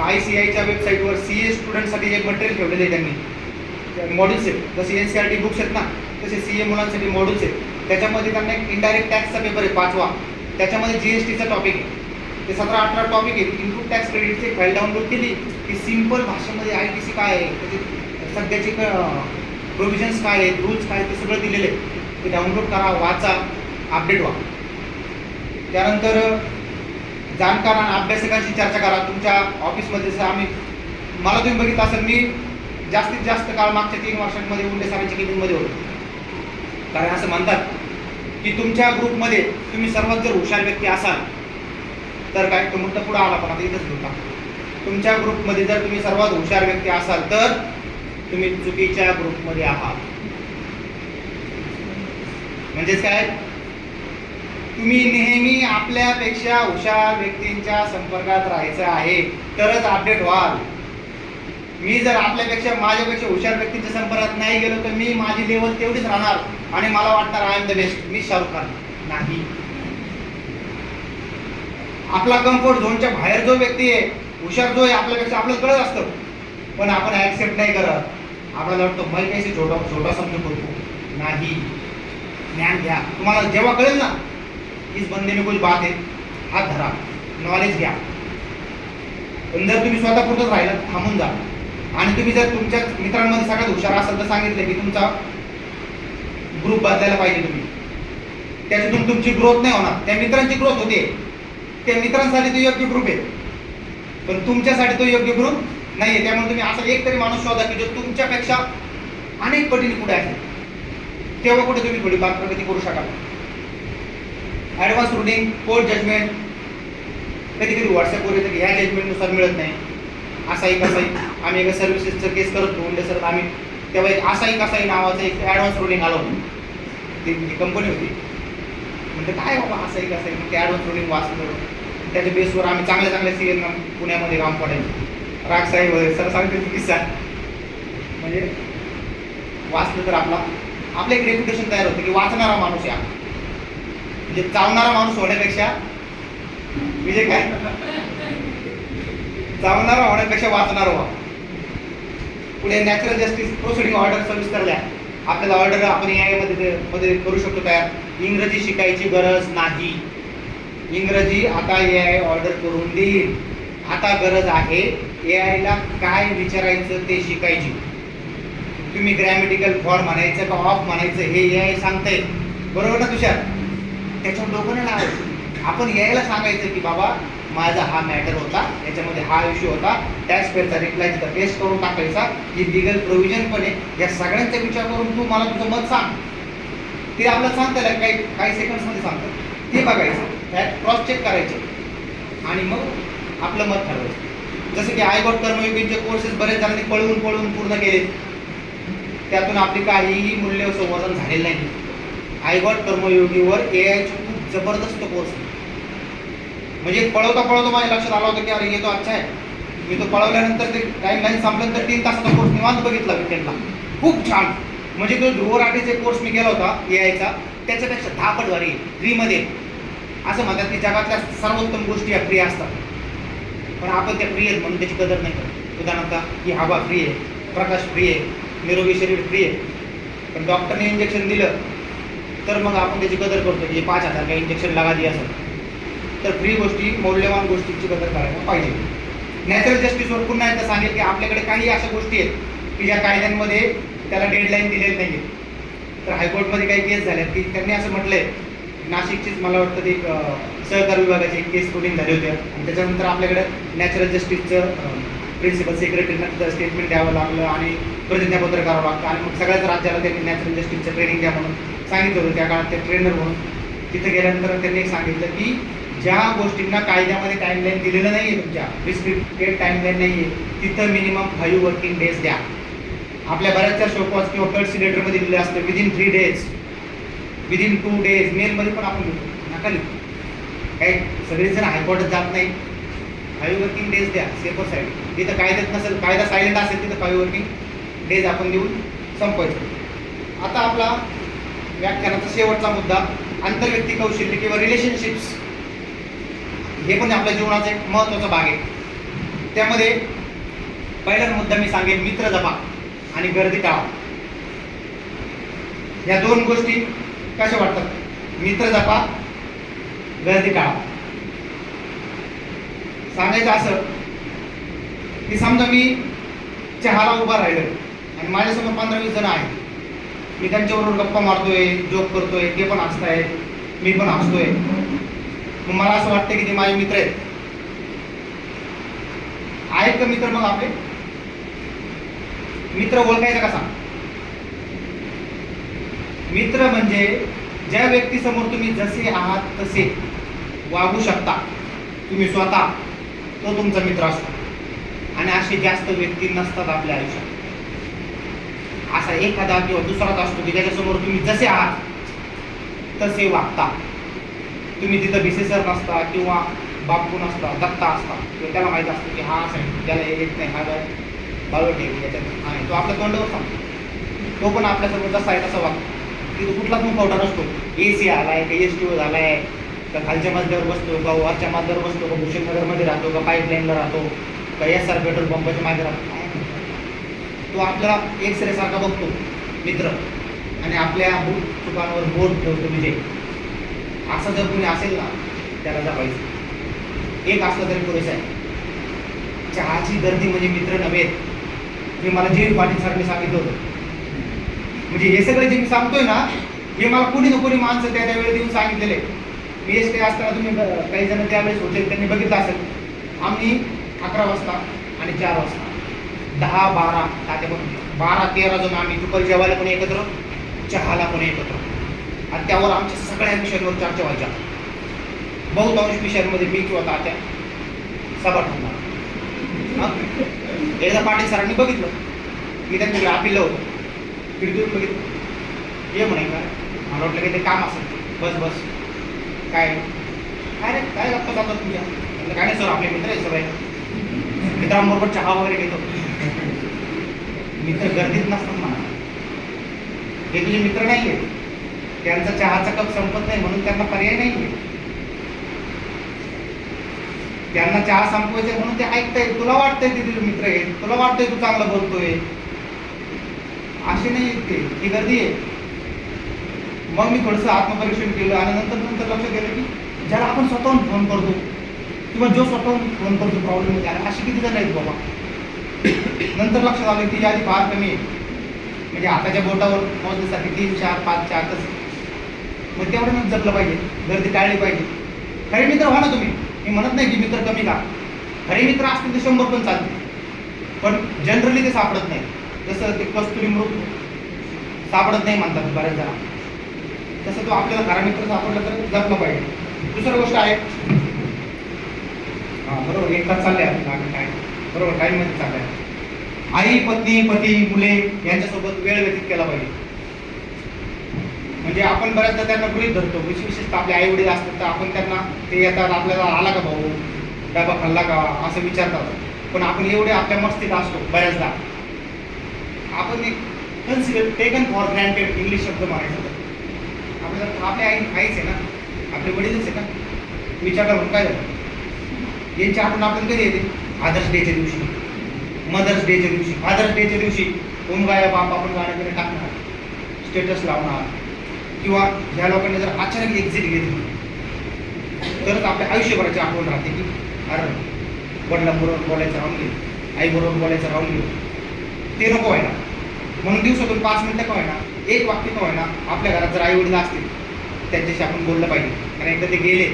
ICIच्या वेबसाईटवर CA स्टुडंटसाठी जे मटेरियल ठेवलेले आहे त्यांनी, मॉड्यूल्स आहेत. जसे NCERT बुक्स आहेत ना, तसे CA मुलांसाठी मॉड्यूल्स आहेत. त्याच्यामध्ये त्यांना एक इनडायरेक्ट टॅक्सचा पेपर आहे 5वा, त्याच्यामध्ये GSTचा टॉपिक आहे. ते 17-18 टॉपिक आहेत. इनपुट टॅक्स क्रेडिटची फाईल डाउनलोड केली की सिम्पल भाषेमध्ये ITC काय आहे, त्याचे सध्याचे प्रोव्हिजन्स काय आहेत, रूल्स काय ते सगळं दिलेलं आहे. ते डाउनलोड करा, वाचा, अपडेट व्हा. त्यानंतर जाणकार आणि अभ्यासकांशी चर्चा करा. तुमच्या ऑफिसमध्ये जसं मला तुम्ही बघितलं असेल, मी जास्तीत जास्त काळ मागच्या 3 वर्षांमध्ये उंडे सरांच्या केबिनमध्ये होतो. कारण असं म्हणतात की तुमच्या ग्रुपमध्ये तुम्ही सर्वात जर हुशार व्यक्ती असाल तर काय, तो मुद्दा पुढे आला पण आता इथंच होता. तुमच्या ग्रुपमध्ये जर तुम्ही सर्वात हुशार व्यक्ती असाल तर तुम्ही चुकीच्या ग्रुपमध्ये आहात. म्हणजेच काय, तुम्ही नेहमी आपल्यापेक्षा हुशार व्यक्तींच्या संपर्कात राहायचं आहे तरच अपडेट व्हाल. मी जर माझ्यापेक्षा हुशार व्यक्तींच्या संपर्कात नाही गेलो तर मी माझी लेवल तेवढीच राहणार आणि मला वाटणार आय एम द बेस्ट, मी शाहरुख खान नाही. आपला कम्फर्ट झोनच्या बाहेर जो व्यक्ती आहे, हुशार जो आहे आपल्यापेक्षा, आपल्याला कळत असतं पण आपण ॲक्सेप्ट नाही करत. आपल्याला वाटतं मैं कैसे छोटा समजू करतो. नाही, ज्ञान घ्या. तुम्हाला जेव्हा कळेल ना इस बंदे में कुछ बात है, हात धरा, नॉलेज घ्या. पण जर तुम्ही स्वतःपुरतच राहिलं थांबून जा. आणि तुम्ही जर तुमच्या मित्रांमध्ये सगळ्यात हुशार असाल तर सांगितलं की तुमचा ग्रुप बदलायला पाहिजे. तुम्ही त्याच्यातून तुमची ग्रोथ नाही होणार, त्या मित्रांची ग्रोथ होते. त्या मित्रांसाठी तो योग्य ग्रुप आहे पण तुमच्यासाठी तो योग्य ग्रुप नाही आहे. त्यामुळे तुम्ही असा एक तरी माणूस शोधा की जो तुमच्यापेक्षा अनेक पटीने पुढे आहे. तेव्हा कुठे तुम्ही थोडीफार प्रगती करू शकाल. ॲडव्हान्स रुलिंग, कोर्ट जजमेंट, कधी कधी व्हॉट्सअपवर येतं की ह्या जजमेंटनुसार मिळत नाही. असाही कसाही, आम्ही एका सर्व्हिसेसचं केस करत होतो सर, आम्ही तेव्हा एक असाही कसाही नावाचं एक ॲडव्हान्स रुलिंग आलं होतं. ती कंपनी होती. म्हणजे काय बाबा असाही कसाही, मग ते ॲडव्हान्स रुलिंग वाचलं. त्याच्या बेसवर आम्ही चांगल्या CA पुण्यामध्ये काम पडायचं. रागसाहेब वगैरे सर सांगते की किस्सा, म्हणजे वाचलं तर आपलं एक रेप्युटेशन तयार होतं की वाचणारा माणूस या, म्हणजे चावणारा माणूस होण्यापेक्षा, म्हणजे काय, चावणारा होण्यापेक्षा वाचणारा व्हा. पुढे नॅचरल जस्टिस प्रोसिडिंग ऑर्डर सविस्तर द्या. आपल्याला ऑर्डर आपण AI मध्ये करू शकतो तयार. इंग्रजी शिकायची गरज नाही. इंग्रजी आता AI ऑर्डर करून देईल. आता गरज आहे AI ला काय विचारायचं ते शिकायची. तुम्ही ग्रॅमेटिकल फॉर्म म्हणायचं का ऑफ म्हणायचं हे AI सांगतंय, बरोबर ना तुषार? त्याच्यावर डोकं नाही लावायचं. आपण AI ला सांगायचं की बाबा माझा हा मॅटर होता, याच्यामध्ये हा इश्यू होता, टॅक्स पेडचा रिप्लाय तिथं पेस्ट करून टाकायचा, ही लिगल प्रोव्हिजन पण आहे, या सगळ्यांचा विचार करून तू मला तुझं मत सांग. ते आपल्याला सांगता येईल काही सेकंड्समध्ये सांगतं. ते बघायचं, त्यात क्रॉस चेक करायचे आणि मग आपलं मत ठरवायचं. जसं की आयगॉट कर्मयोगींचे कोर्सेस बरेच जणांनी पळवून पूर्ण केले, त्यातून आपली काहीही मूल्य संवर्धन झालेलं नाही. आयगॉट कर्मयोगीवर AIचे खूप जबरदस्त कोर्स आहे. म्हणजे पळवता माझ्या लक्षात आलं होतं की अरे हे तो अच्छा आहे. मी तो पळवल्यानंतर ते टाईमलाईन संपल्यानंतर 3 तासाचा कोर्स निवांत बघितला विकेंडला, खूप छान. म्हणजे तो ध्रुव राठेचा कोर्स मी केला होता AIचा, त्याच्यापेक्षा 10 पट भारी फ्रीमध्ये. असं म्हणतात की जगातल्या सर्वोत्तम गोष्टी या फ्री असतात, पण आपण त्या फ्री आहेत म्हणून त्याची कदर नाही करत. उदाहरणार्थ ही हवा फ्री आहे, प्रकाश फ्री आहे, निरोगी शरीर फ्री आहे. पण डॉक्टरने इंजेक्शन दिलं तर मग आपण त्याची कदर करतो की 5,000 का इंजेक्शन लगा दिया असेल. तर फ्री गोष्टी, मौल्यवान गोष्टींची कदर करायला पाहिजे. नॅचरल जस्टिसवर पुन्हा एकदा सांगेल की आपल्याकडे काही अशा गोष्टी आहेत की ज्या कायद्यांमध्ये त्याला डेडलाईन दिलेली नाही आहे. तर हायकोर्टमध्ये काही केस झाल्यात की त्यांनी असं म्हटलं आहे, नाशिकचीच मला वाटतं ती सहकार विभागाची एक केस रुलिंग झाली होती आणि त्याच्यानंतर आपल्याकडे नॅचरल जस्टिसचं प्रिन्सिपल सेक्रेटरीनं स्टेटमेंट द्यावं लागलं आणि प्रतिज्ञापत्र करावं लागतं आणि मग सगळ्याच राज्याला त्यांनी नॅचरल जस्टिसचं ट्रेनिंग द्या म्हणून सांगितलं होतं. त्या काळात ते ट्रेनर म्हणून तिथे गेल्यानंतर त्यांनी एक सांगितलं की ज्या गोष्टींना कायद्यामध्ये टाईमलाईन दिलेलं नाही आहे, तुमच्या प्रिस्क्रिप्टेड टाईमलाईन नाही आहे, तिथं मिनिमम 5 वर्किंग डेज द्या. आपल्या बऱ्याचशा शोकॉज किंवा कट्स लेटरमध्ये दिलेलं असतं विदिन 3 डेज, विदिन 2 डेज. मेलमध्ये पण आपण लिहितो, नका लिहू. काही सगळेच जण हायकोर्टात जात नाही. 5 वर्किंग डेज द्या, सेफर साईड. जिथं कायद्यात नसेल, कायदा सायलेंट असेल तिथं 5 वर्किंग डेज आपण देऊन संपवायचं. आता आपला व्याख्यानाचा शेवटचा मुद्दा, आंतरव्यक्ती कौशल्य किंवा रिलेशनशिप्स. हे पण आपल्या जीवनाचा एक महत्त्वाचा भाग आहे. त्यामध्ये पहिला मुद्दा मी सांगेन, मित्र जपा आणि गर्दी टाळा. या 2 गोष्टी कशा वाटतात? मित्र जपा, गर्दी टाळा. सांगायचं असं की समजा मी चहाला उभा राहिलो आणि माझ्यासमोर 15-20 जण आहेत. मी त्यांच्याबरोबर गप्पा मारतोय, जोक करतोय, ते पण हसतायत, मी पण हसतोय. मग मला असं वाटतं की ते माझे मित्र आहेत का मित्र? मग आपले मित्र ओळखायचा कसा? मित्र म्हणजे ज्या व्यक्तीसमोर तुम्ही जसे आहात तसे वागू शकता तुम्ही स्वतः, तो तुमचा मित्र असतो. आणि असे जास्त व्यक्ती नसतात आपल्या आयुष्यात. असा एखादा किंवा दुसराच असतो की त्याच्यासमोर तुम्ही जसे आहात तसे वागता. तुम्ही तिथं बिसेसर नसता किंवा बापू नसता, दत्ता असता, किंवा त्याला माहीत असतं की हा असं त्याला येत नाही, हा बाळवट आहे याच्यात, हा तो आपल्या तोंडावर सांगतो. तो पण आपल्यासमोर जसा आहे तसा वागतो. तिथं कुठलाच मुखवटा नसतो. AC आलाय का STO झालाय का खालच्या मजल्यावर बसतो का वरच्या मजल्यावर बसतो का भूषणनगरमध्ये राहतो का पाईपलाईनला राहतो का SR पेट्रोल पंपाच्या मागे राहतो, तो आपल्याला एक्सरे सारखा बघतो मित्र. आणि आपल्या चुकांवर बोट ठेवतो. म्हणजे असं जर कोणी असेल ना त्याला जपायचं. एक असलं तरी पुरेसं आहे. चहाची गर्दी म्हणजे मित्र नव्हे. मी मला जी पाटील सरांनी सांगितलं होतं. म्हणजे हे सगळे जे मी सांगतोय ना, हे मला कोणी ना कोणी माणसं त्यावेळी देऊन सांगितलेले. मी एस टी असताना तुम्ही काही जण त्यावेळेस होते, त्यांनी बघितलं असेल. आम्ही 11 वाजता आणि 4 वाजता 10-12 तात्या पण 12-13 जण आम्ही दुपारी जेवायला पण एकत्र, चहाला पण एकत्र. आणि त्यावर आमच्या सगळ्या विषयांवर चर्चा व्हायच्या. बहुतांश विषयांमध्ये मी किंवा तात्या सभा ठरणार. एकदा पाटील सरांनी बघितलं, मी त्यांच्याकडे आपिलं होतं, खिडकीतून बघितलं, ये म्हणे. काय मला वाटलं की ते काम असेल. बस बस काय रे, काय गप्पा चालतात तुमच्या? म्हटलं काय नाही सर, आपले मित्र आहे सगळे, मित्रांबरोबर चहा वगैरे घेतो. मित्र गर्दीत नसतात म्हणा. हे तुझे मित्र नाही आहेत. त्यांचा चहाचा कप संपत नाही म्हणून त्यांना पर्याय नाही आहे. त्यांना चहा संपवायचा म्हणून ते ऐकताय. तुला वाटतंय ते तुझे मित्र आहेत, तुला वाटतंय तू चांगलं बोलतोय, असे नाही ते, ही गर्दी आहे. मग मी थोडंसं आत्मपरीक्षण केलं आणि नंतर लक्ष केलं की ज्याला आपण स्वतःहून फोन करतो किंवा जो स्वतःहून फोन करतो प्रॉब्लेम आला, अशी किती जण आहेत बाबा. नंतर लक्षात आलं की यादी फार कमी आहे. म्हणजे हाताच्या बोटावर मोजण्यासाठी 3, 4, 5, 4 तसं. मग तेवढं जपलं पाहिजे, गर्दी टाळली पाहिजे. खरे मित्र व्हा ना तुम्ही. मी म्हणत नाही की मित्र कमी का. खरे मित्र असतील तर 100 पण चालते. पण जनरली ते सापडत नाही. जसं ते कस्तुरी मृग सापडत नाही म्हणतात बऱ्याच जण, तसं तो आपल्याला खरा मित्र सापडला तर जपलं पाहिजे. दुसरी गोष्ट आहे, हां बरोबर, 1 तास चालले आहे काय बरोबर, टाईममध्ये चाललं आहे. आई, पत्नी, पती, मुले यांच्यासोबत वेळ व्यतीत केला पाहिजे. म्हणजे आपण बऱ्याचदा त्यांना गृहीत धरतो. विशेषतः आपले आई वडील असतात तर आपण त्यांना, ते येतात आपल्याला, आला का भाऊ, डबा खाल्ला का, असं विचारतात. पण आपण एवढे आपल्या मस्तीत असतो बऱ्याचदा, आपण एक consider, taken for granted, English शब्द म्हणायचं तर आपल्याला आपल्या आईच आहे ना, आपले वडीलच आहे ना. विचारलं म्हणून काय झालं, यांची आठवण आपण कधी येते? फादर्स डेच्या दिवशी, मदर्स डेच्या दिवशी, फादर्स डेच्या दिवशी कोण गाया बाप आपण गाण्याकडे टाकणार, स्टेटस लावणार, किंवा ज्या लोकांनी जर अचानक एक्झिट घेतली तरच आपल्या आयुष्यभराची आठवण राहते की अरे वडिलांबरोबर बोलायचं राहून गेलं, आईबरोबर बोलायचं राहून गेलं. ते नको व्हायला. म्हणून दिवसातून 5 मिनिटं का व्हायना, एक वाक्य का व्हायना, आपल्या घरात जर आई वडील असतील त्यांच्याशी आपण बोललं पाहिजे. कारण एकदा ते गेले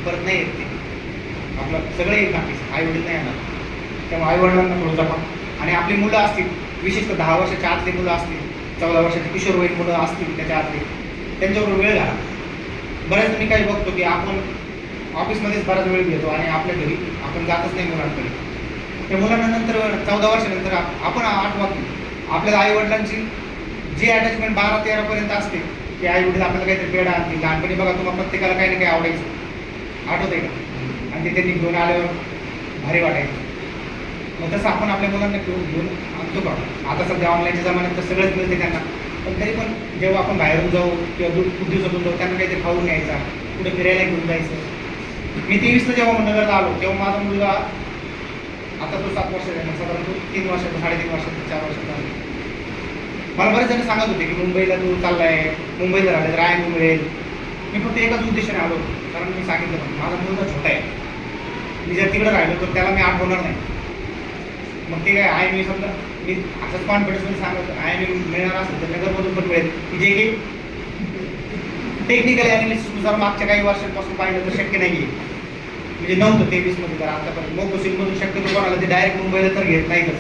परत नाही येत ते. आपलं सगळं एक बाकी, आई वडील नाही येणार. त्यामुळे आई वडिलांना थोडं जपा. आणि आपली मुलं असतील, विशेषतः 10 वर्षाच्या आतली मुलं असतील, 14 वर्षाची किशोरवयीन मुलं असतील त्याच्या आतले, त्यांच्याबरोबर वेळ घाला. बऱ्याच मी काही बघतो की आपण ऑफिसमध्येच बराच वेळ घेतो आणि आपल्या घरी आपण जातच नाही मुलांकडे. त्या मुलांना नंतर 14 वर्षानंतर आपण आठवा की आपल्याला आई वडिलांची जी अटॅचमेंट 12-13 पर्यंत असते की आई वडील आपल्याला काहीतरी पेढा आणतील. लहानपणी बघा तुम्हाला प्रत्येकाला काही ना काही आवडायचं, आठवत आहे का? आणि ते त्यांनी घेऊन आल्यावर भारी वाटायचं. मग तसं आपण आपल्या मुलांना घेऊन आणतो का? आता सध्या ऑनलाईनच्या जमान्यात तर सगळंच मिळते त्यांना, पण तरी पण जेव्हा आपण बाहेरून जाऊ किंवा खूप दिवसातून जाऊ त्यांना काहीतरी खाऊन न्यायचा, कुठे फिरायला घेऊन जायचं. मी 23ला जेव्हा नगरला आलो तेव्हा माझा मुलगा, आता तो 7 वर्षाचा आहे, साधारण तो 3 वर्षाचा, 3.5 वर्षाचा, 4 वर्षाचा. मला बरेच जण सांगत होते की मुंबईला तू चाललाय, मुंबईला राहिलं तर राहायला मिळेल. मी फक्त एकाच उद्देशाने आलो, कारण मी सांगितलं माझा मुलगा छोटा आहे, मी जर तिकडे राहिलो तर त्याला मी आठवणार नाही. मग ते काय आहे, मी समजा मी असंच कॉन्फिडन्समध्ये सांगतो आहे, मी मिळणार असेल तर नगरमधून पण मिळेल की जे की टेक्निकल ॲनालिसिसनुसार मागच्या काही वर्षांपासून पाहिलं तर शक्य नाही आहे. म्हणजे नव्हतं 23मध्ये तर आतापर्यंत मोकोसिलमधून शक्यतो कोणाला ते डायरेक्ट मुंबईला तर घेत नाहीतच.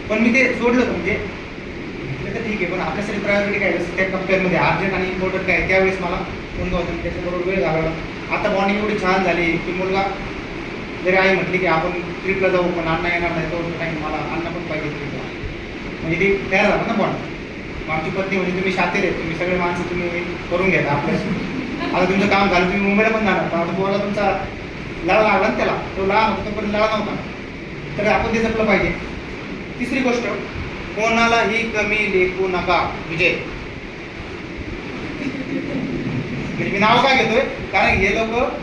पण मी ते सोडलं म्हणजे घेतलं तर ठीक आहे, पण आपल्यासाठी प्रायोरिटी काय त्या कंपेअरमध्ये अर्जंट आणि इम्पॉर्टंट काय त्यावेळेस मला मुलगा होता, त्याच्याबरोबर वेळ घालवला. आता बॉन्डिंग एवढी छान झाली की मुलगा जरी आई म्हटली की आपण ट्रिपला जाऊ पण अण्णा येणार नाही तो टाईम, मला अण्णा पण पाहिजे ट्रिपला, म्हणजे ते तयार झालं ना बॉन्ड. आमची पत्नी म्हणजे तुम्ही शातीर आहे, तुम्ही सगळे माणसं तुम्ही करून घ्या आपल्या. आता तुमचं काम झालं, तुम्ही मुंबईला पण जाणार, पण आता पोराला तुमचा लळा लागला ना, त्याला तो लहान होता तोपर्यंत लळा नव्हता, तर आपण ते जपलं पाहिजे. तिसरी गोष्ट, कोणालाही कमी लेखू नका. विजय, म्हणजे मी नाव काय घेतोय कारण हे लोक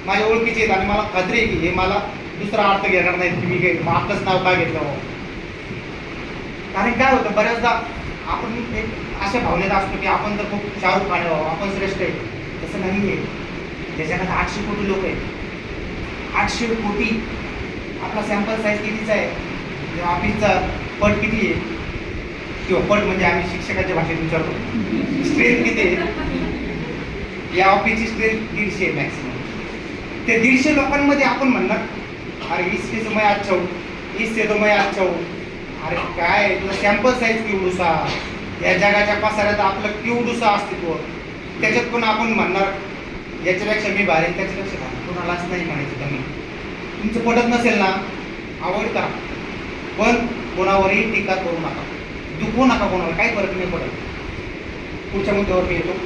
माझ्या ओळखीचे आहेत आणि मला खात्री आहे की हे मला दुसरा अर्थ घेणार नाहीत की मी काही मागच नाव काय घेतलं हो. कारण काय होतं बऱ्याचदा आपण एक अशा भावनेत असतो की आपण तर खूप शाहरुख खान व्हावं, आपण श्रेष्ठ आहे. तसं नाही आहे. त्याच्याकडे 800 कोटी लोक आहेत. 800 कोटी. आपला सॅम्पल साईज कितीचा आहे, ऑफिसचा पट किती आहे, किंवा पट म्हणजे आम्ही शिक्षकाच्या भाषेत विचारतो स्ट्रेंथ किती आहे. या ऑफिसची स्ट्रेंथ 150 आहे मॅक्सिमम. ते 150 लोकांमध्ये आपण म्हणणार अरे इसके तो मैं अच्छा हूँ, इससे तो मैं अच्छा हूँ. अरे काय तुझा सॅम्पल साईज केवढूसा, या जगाच्या पसाऱ्यात आपलं केवढूसा अस्तित्व, त्याच्यात पण आपण म्हणणार याच्यापेक्षा मी भारी, त्याच्यापेक्षा भारी. कोणालाच नाही म्हणायचं कमी. तुमचं पटत नसेल ना, अवॉइड करा, पण कोणावरही टीका करू नका, दुखवू नका कोणाला, काही फरक नाही पडत. पुढच्या मुद्द्यावर मी येतो.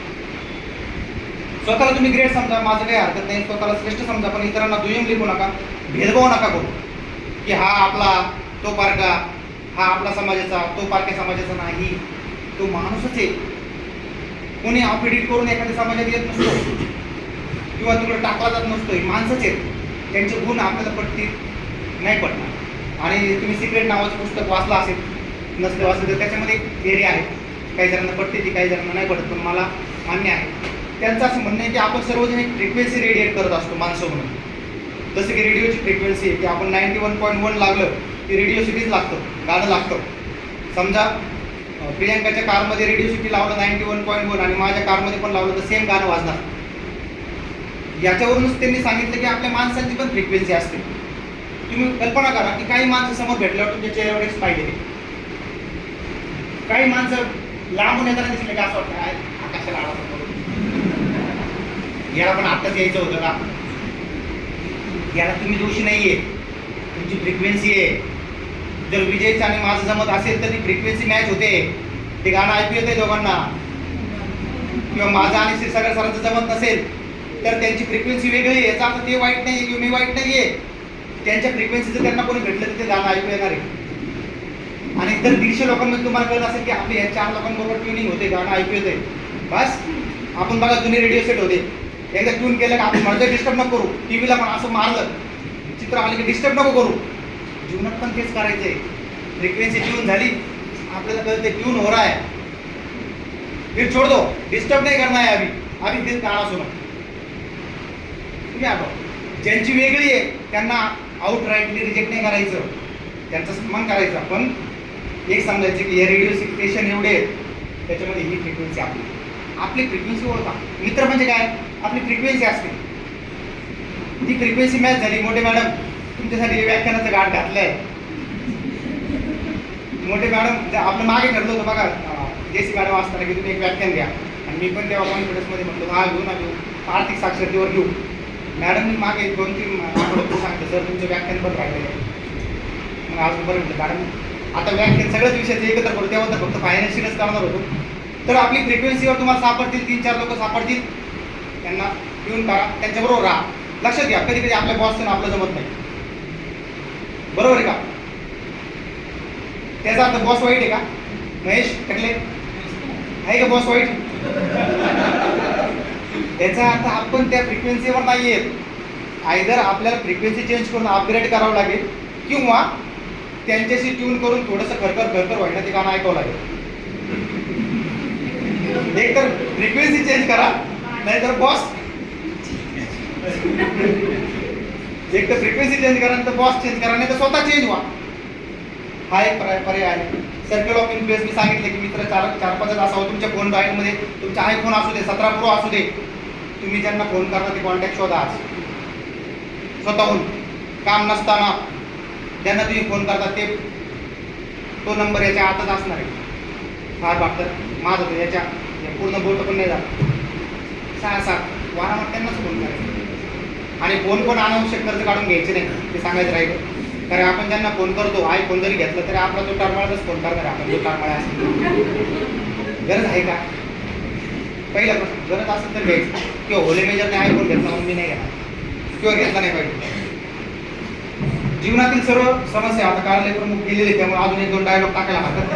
स्वतःला तुम्ही ग्रेट समजा, माझं काही हरकत नाही, स्वतःला श्रेष्ठ समजा, पण इतरांना दुय्यम लिहू नका, भेदभाव नका करू की हा आपला तो पारका, हा आपला समाजाचा तो पारख्या समाजाचा नाही. तो माणूसच आहे. कोणी ऑफ एडिट करून एखाद्या समाजात येत नसतो किंवा तुला टाकला जात नसतो. माणसंच आहेत, त्यांचे गुण आपल्याला पडतील नाही पडणार. आणि तुम्ही सिक्रेट नावाचं पुस्तक वाचलं असेल, नसलं वाचलं तर त्याच्यामध्ये एक थिअरी आहे, काही जणांना पडते ती, काही जणांना नाही पडत, पण मला मान्य आहे. त्यांचं असं म्हणणं आहे की आपण सर्वजण एक फ्रिक्वेन्सी रेडिएट करत असतो माणसं म्हणून. जसं की रेडिओची फ्रिक्वेन्सी आहे की आपण 91.1 लागलं की रेडिओ सिटीज लागतं, गाणं लागतं. समजा प्रियांकाच्या कारमध्ये रेडिओ सिटी लावलं 91.1 आणि माझ्या कारमध्ये पण लावलं तर सेम गाणं वाजणार. याच्यावरूनच त्यांनी सांगितलं की आपल्या माणसांची पण फ्रिक्वेन्सी असते. तुम्ही कल्पना करा की काही माणसं समोर भेटल्यावर तुमच्या चेहऱ्यावर एक स्माईल येते. काही माणसं लांबून येताना दिसले का असं वाटतं काय आकाशाला आला, याला पण आत्ताच यायचं होतं का. याला तुम्ही दोषी नाहीये, तुमची फ्रिक्वेन्सी आहे. जर विजयचं आणि माझं जमत असेल तर ती फ्रिक्वेन्सी मॅच होते, ते गाणं ऐकू येते दोघांना. किंवा माझं आणि क्षीरसागर सरांचं जमत नसेल तर त्यांची फ्रिक्वेन्सी वेगळी आहे, याचा अर्थ ते वाईट नाही किंवा मी वाईट नाही आहे. त्यांच्या फ्रिक्वेन्सीचं त्यांना कोणी भेटलं तर ते गाणं ऐकू येणार आहे. आणि जर 150 लोकांमध्ये तुम्हाला कळत असेल की आपले या 4 लोकांबरोबर ट्युनिंग होते, गाणं ऐकू येते, बस. आपण बघा जुने रेडिओ सेट होते, एकदा ट्यून केलं का आपण म्हणतो डिस्टर्ब नको करू. टीव्हीला पण असं मारलं चित्र आलं की डिस्टर्ब नको करू, जीवनात पण तेच करायचं आहे. फ्रिक्वेन्सी ट्यून झाली, आपल्याला कळते ट्यून हो रहा है, फिर छोड़ दो, डिस्टर्ब नहीं करना है अभी फिर गाना सुनो. तुम्ही आठव ज्यांची वेगळी आहे त्यांना आउट राईटली रिजेक्ट नाही करायचं, त्यांचा सन्मान करायचा. पण एक समजायचं की हे रेडिओ स्टेशन एवढे आहेत, त्याच्यामध्ये ही फ्रिक्वेन्सी आपली फ्रिक्वेन्सी ओळखा. मित्र म्हणजे काय, आपली फ्रिक्वेन्सी असते. ती फ्रिक्वेन्सी मॅच झाली. मोठे मॅडम तुमच्यासाठी व्याख्यानाचं गाठ घातलंय. मोठे मॅडम आपलं मागे ठरलं होतं बघा, जेसी मॅडम असताना की तुम्ही एक व्याख्यान घ्या, आणि मी पण तेव्हा कॉन्फिडन्समध्ये म्हटलं हा घेऊ ना घेऊ, आर्थिक साक्षरतेवर घेऊ. मॅडमनी मागे 2-3 आठवड्यात सांगतो सर तुमचं व्याख्यान पण राहिलेलं आहे. मग अजून बरं म्हटलं मॅडम आता व्याख्यान सगळ्याच विषयाचे एकत्र करू, तेव्हा तर फक्त फायनान्शियलच करणार होतो. तर आपली फ्रिक्वेन्सीवर तुम्हाला सापडतील 3-4 लोक सापडतील, त्यांना ट्यून करा, त्यांच्याबरोबर राहा. लक्षात घ्या, कधी कधी आपल्या बॉसचं आपलं जमत नाही, बरोबर आहे का? त्याचा अर्थ बॉस वाईट आहे का? महेश टकले आहे का बॉस वाईट? याचा अर्थ आपण त्या फ्रिक्वेन्सीवर नाही आहेत. आयदर आपल्याला फ्रिक्वेन्सी चेंज करून अपग्रेड करावं लागेल, किंवा त्यांच्याशी ट्यून करून थोडंसं खरखर व्हायला ते गाणं ऐकावं लागेल. एक तर फ्रिक्वेन्सी चेंज करा, नाहीतर बॉस एक तर फ्रिक्वेन्सी चेंज करा, तर बॉस चेंज करा, नाही तर स्वतः चेंज व्हा. हा एक पर्याय आहे. सर्कल ऑफ इन्फ्लुएन्स मी सांगितलं की मित्र 4-5 असावं तुमच्या फोन ड्राईव्हमध्ये. तुमचा आयफोन असू दे, 17 प्रो असू दे, तुम्ही ज्यांना फोन करता ते कॉन्टॅक्ट शोधा आज स्वतःहून. काम नसताना ज्यांना तुम्ही फोन करता ते तो नंबर याच्या आतच असणार आहे. फार बाबतीत माझं तर याच्या पूर्ण बोट पण नाही जात. 6-7 वारंवार त्यांनाच फोन करायचा. आणि फोन पण अनावश्यक खर्च काढून घ्यायचे नाही, ते सांगायचं राहिलं. कारण आपण ज्यांना फोन करतो, आयफोन जरी घेतला तरी आपला तो टरमाळाच फोन करणार. आपण जो टरमाळा असेल गरज आहे का? पहिला प्रश्न, गरज असेल तर घ्यायचं. किंवा होले मेजरने आयफोन घेतला म्हणून मी नाही घेणार, किंवा घेतला नाही पाहिजे. जीवनातील सर्व समस्या आता कार्यालय प्रमुख केलेले, त्यामुळे अजून 1-2 डायलॉग टाकायला हरकत.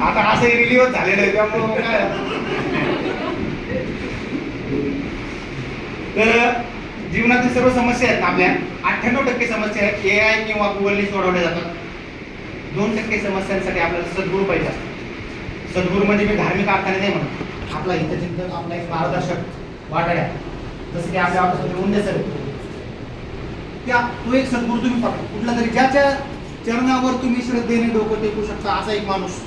आता असंही रिलीव्ह झालेलं आहे, त्यामुळे काय तर जीवनातील सर्व समस्या आहेत ना आपल्या, 98% समस्या आहेत AI किंवा गुगलने सोडवल्या जातात. 2% समस्यांसाठी आपल्याला सद्गुरू पाहिजे असतात. सद्गुरू म्हणजे मी धार्मिक अर्थाने नाही म्हणत, आपला हितचिंतक, आपला एक मार्गदर्शक वाटाड्या, जसं की आपल्या ऑफिसमध्ये मुंडे सर, तो एक सद्गुरू तुम्ही पकडा. कुठला तरी ज्याच्या चरणावर तुम्ही श्रद्धेने डोकं टेकू शकता असा एक माणूस,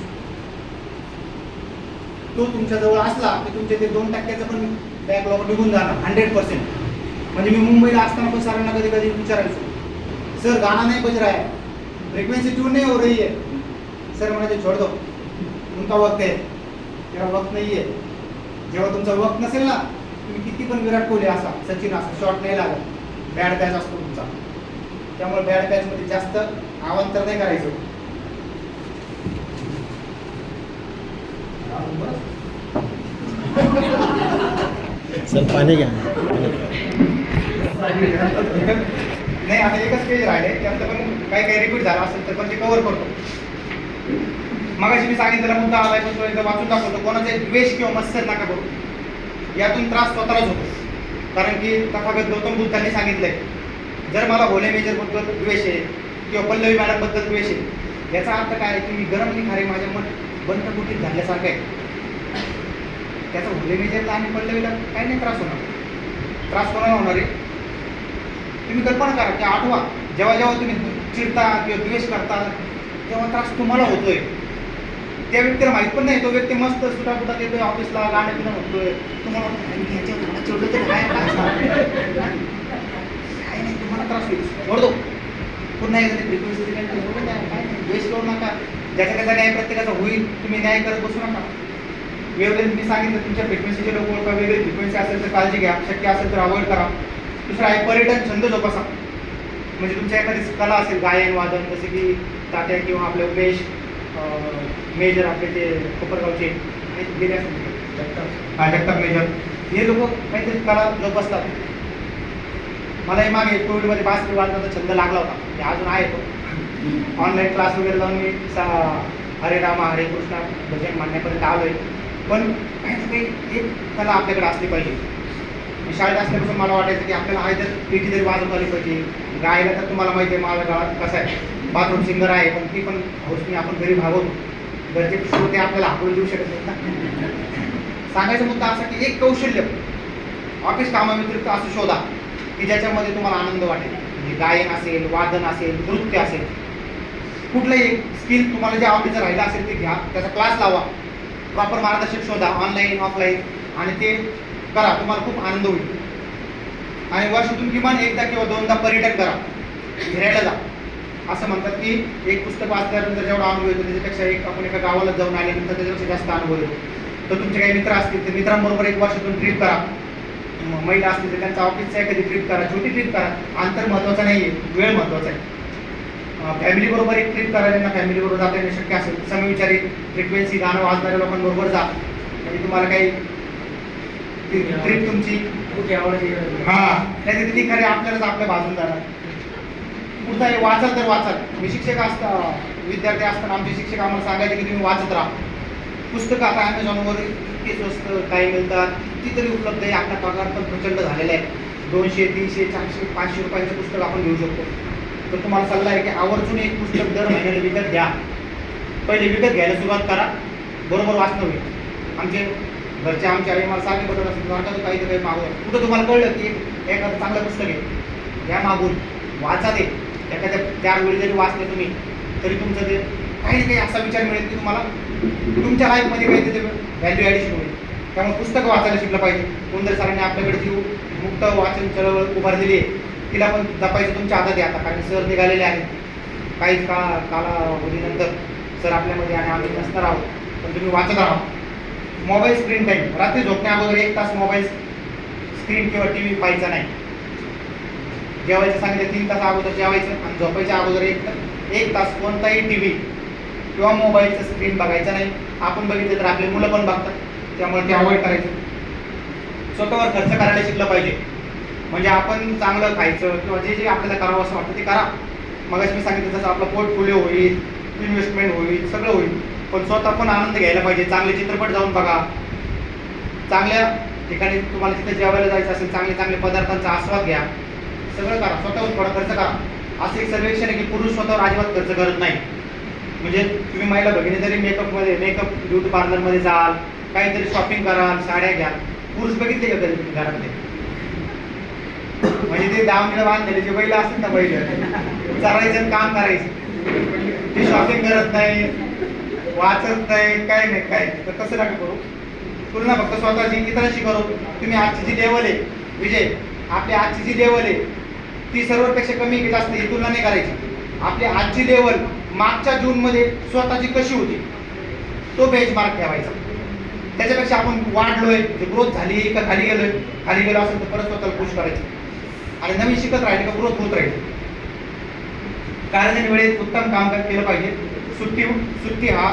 तो तुमच्या जवळ असला की तुमचे ते 2% पण बॅकलॉग निघून जाणार 100%. म्हणजे मी मुंबईला असताना पण सरांना कधी कधी विचारायचो, सर गाना नाही बज रहा है, फ्रिक्वेन्सी ट्यून नहीं हो रही है. सर म्हणायचे छोड़ दो, उनका वक्त है, तेरा वक्त नहीं है. जेव्हा तुमचा वक्त नसेल ना, तुम्ही किती पण विराट कोहली असा, सचिन असा, शॉट नाही लागत, बॅड पॅच असतो तुमचा. त्यामुळे बॅड पॅचमध्ये जास्त अवांतर नाही करायचं. सर पाणी घ्या. नाही आता एकच पेज राहिले, त्यात पण काही रिपीट झाला असेल तर पण ते कव्हर करतो. मगाशी मी सांगितलेला मुद्दा आलाय पण तो एकदा वाचून दाखवतो. कोणाचा द्वेष किंवा मत्सर नका करू, यातून त्रास स्वतःलाच होतो. कारण की तथागत गौतम बुद्धांनी सांगितलंय, जर मला होले मेजरबद्दल द्वेष आहे किंवा पल्लवी मॅडमबद्दल द्वेष आहे, याचा अर्थ काय आहे की मी गरम आणि खारे माझ्या मन बंधकुटीत झाल्यासारखं आहे. त्याचा होले मेजरला आणि पल्लवीला काही नाही त्रास होणार. त्रास कोणाला होणार आहे तुम्ही कल्पना करा की आठवा, जेव्हा जेव्हा तुम्ही चिडता किंवा द्वेष करता तेव्हा त्रास तुम्हाला होतोय. त्या व्यक्तीला माहीत पण नाही, तो व्यक्ती मस्त सुटापुटात येतोय ऑफिसला, गाणं बिणं म्हणतोय, तुम्हाला चिडलं तर काय नाही, तुम्हाला त्रास होईल. ओढतो पुन्हा एकदा फ्रिक्वेन्सी काय नाही, द्वेष करू नका. ज्याचा त्याचा न्याय प्रत्येकाचा होईल, तुम्ही न्याय करत बसू नका. वेगवेगळे मी सांगितलं तुमच्या फ्रिक्वेन्सीचे लोक ओळखा, वेगळी फ्रिक्वेन्सी असेल तर काळजी घ्या, शक्य असेल तर अवॉइड करा. दुसरा आहे पर्यटन छंद जोपासा. म्हणजे तुमच्या एखादी कला असेल, गायन वादन, जसे की तात्या किंवा आपले उमेश मेजर, आपले ते कोपरगावचे गेले असतील जगताप मेजर, हे लोक काहीतरी कला जोपासतात. मलाही मागे कोविडमध्ये बासरी वाजवायचा छंद लागला होता, म्हणजे अजून आहे तो. ऑनलाईन क्लास वगैरे लावून मी हरे राम हरे कृष्णा भजन मांडण्यापर्यंत आलो आहे. पण काही ना काही एक कला आपल्याकडे असली पाहिजे. मी शाळेत असल्यापासून मला वाटायचं की आपल्याला आहे तर पेटी तरी वाजवता आली पाहिजे. गायला तर तुम्हाला माहिती आहे माझ्या गावात कसं आहे, बाथरूम सिंगर आहे, पण ती पण हौसनी आपण घरी भागवतो. घरचे श्रोते आपल्याला हाकलून देऊ शकत नाहीत ना. सांगायचा मुद्दा असा की एक कौशल्य ऑफिस कामाव्यतिरिक्त असं शोधा की ज्याच्यामध्ये तुम्हाला आनंद वाटेल. म्हणजे गायन असेल, वादन असेल, नृत्य असेल, कुठलंही एक स्किल तुम्हाला जे आवडीचं राहिलं असेल ते घ्या, त्याचा क्लास लावा, प्रॉपर मार्गदर्शक शोधा ऑनलाईन ऑफलाईन, आणि ते करा. तुम्हाला खूप आनंद होईल. आणि वर्षातून किमान एकदा किंवा दोनदा पर्यटन करा, फिरायला जा. असं म्हणतात की एक पुस्तक वाचल्यानंतर जेवढा अनुभव येतो त्याच्यापेक्षा एक आपण एका गावाला जाऊन आल्यानंतर त्याच्यापेक्षा जास्त अनुभव येतो. तर तुमचे काही मित्र असतील तर मित्रांबरोबर एक वर्षातून ट्रिप करा. महिला असतील तर त्यांचा ऑफिसचा एखादी ट्रिप करा, छोटी ट्रिप करा. अंतर महत्त्वाचं नाही आहे, वेळ महत्त्वाचा आहे. फॅमिलीबरोबर एक ट्रिप करा, ज्यांना फॅमिलीबरोबर जाता येणं शक्य असेल. समविचारी फ्रिक्वेन्सी गाणं वाजणाऱ्या लोकांबरोबर जा, म्हणजे तुम्हाला काही ट्रिप तुमची नाही ती खरे आपल्यालाच आपल्या बाजून जाणार. पुढचा आहे वाचाल तर वाचाल. मी शिक्षक विद्यार्थी असताना आमचे शिक्षक आम्हाला सांगायचे की तुम्ही वाचत राहा. पुस्तकं आता ॲमेझॉनवर इतके स्वस्त काही मिळतात, कितीतरी उपलब्ध आहे. आपला पगार पण प्रचंड झालेला आहे. 200, 300, 400, 500 रुपयांचं पुस्तक आपण घेऊ शकतो. तर तुम्हाला सल्ला आहे की आवर्जून एक पुस्तक दर महिन्याला विकत घ्या. पहिले विकत घ्यायला सुरुवात करा, बरोबर वाचणं होईल. आमचे घरचे आमच्या आई मला सारखे बघत असेल वाटतं काही तर काही मागवलं. कुठं तुम्हाला कळलं की एखादं चांगलं पुस्तक आहे, या मागून वाचा ते. एखाद्या 4 वेळी जरी वाचले तुम्ही तरी तुमचं ते काही ना काही असा विचार मिळेल की तुम्हाला तुमच्या लाईफमध्ये काही ते व्हॅल्यू ॲडिशन होईल. त्यामुळे पुस्तकं वाचायला शिकलं पाहिजे. कोणतरी सरांनी आपल्याकडे जी मुक्त वाचन चळवळ उभारलेली आहे तिला पण जपायचं तुमच्या हातात आहे आता. कारण सर निघालेले आहेत काहीच कालावधीनंतर. सर आपल्यामध्ये आणि आम्ही नसणार आहोत, पण तुम्ही वाचत राहा. मोबाईल स्क्रीन टाईम, रात्री झोपण्या अगोदर 1 तास मोबाईल स्क्रीन किंवा टी व्ही पाहायचा नाही. जेवायचं सांगितलं 3 तास अगोदर जेवायचं, आणि झोपायच्या अगोदर 1 तास कोणताही टी व्ही किंवा मोबाईलचं स्क्रीन बघायचं नाही. आपण बघितलं तर आपले मुलं पण बघतात, त्यामुळे ते अवॉइड करायचं. स्वतःवर खर्च करायला शिकलं पाहिजे. म्हणजे आपण चांगलं खायचं किंवा जे जे आपल्याला करावं असं वाटतं ते करा. मगाशी मी सांगितलं तसं आपला पोर्टफोलिओ होईल, इन्व्हेस्टमेंट होईल, सगळं होईल. पण स्वतः पण आनंद घ्यायला पाहिजे. चांगले चित्रपट जाऊन बघा, चांगल्या ठिकाणी तुम्हाला तिथे जेवायला जायचं असेल चांगले चांगले पदार्थांचा आस्वाद घ्या. सगळं करा, स्वतःवर थोडा खर्च करा. असं एक सर्वेक्षण आहे की पुरुष स्वतःवर अजिबात खर्च करत नाही. म्हणजे तुम्ही महिला भगिनी जरी मेकअप ब्युटी पार्लरमध्ये जाल, काहीतरी शॉपिंग कराल, साड्या घ्या, पुरुष बघितले का कधी तुम्ही घरामध्ये? म्हणजे ते दावणीला बांधलेले जे बैल असतील ना, बैल चरायचं काम करायचं, ते शॉपिंग करत नाही, वाचत नाही, काय नाही काय. तर कसं नका करू. तुलना फक्त स्वतःची इतरांशी करू. तुम्ही आजची जी लेवल आहे विजय, आपली आजची जी लेवल आहे ती सर्वांपेक्षा कमी की जास्त ही तुलना नाही करायची. आपली आजची लेवल मागच्या जूनमध्ये स्वतःची कशी होती तो बेंचमार्क ठेवायचा. त्याच्यापेक्षा आपण वाढलोय, ग्रोथ झाली का खाली गेलोय, खाली गेलो असेल तर परत स्वतःला पुश करायचं आणि नवीन शिकत राहिले का ग्रोथ होत राहील. कारण वेळेत उत्तम काम केलं पाहिजे. सुट्टी हा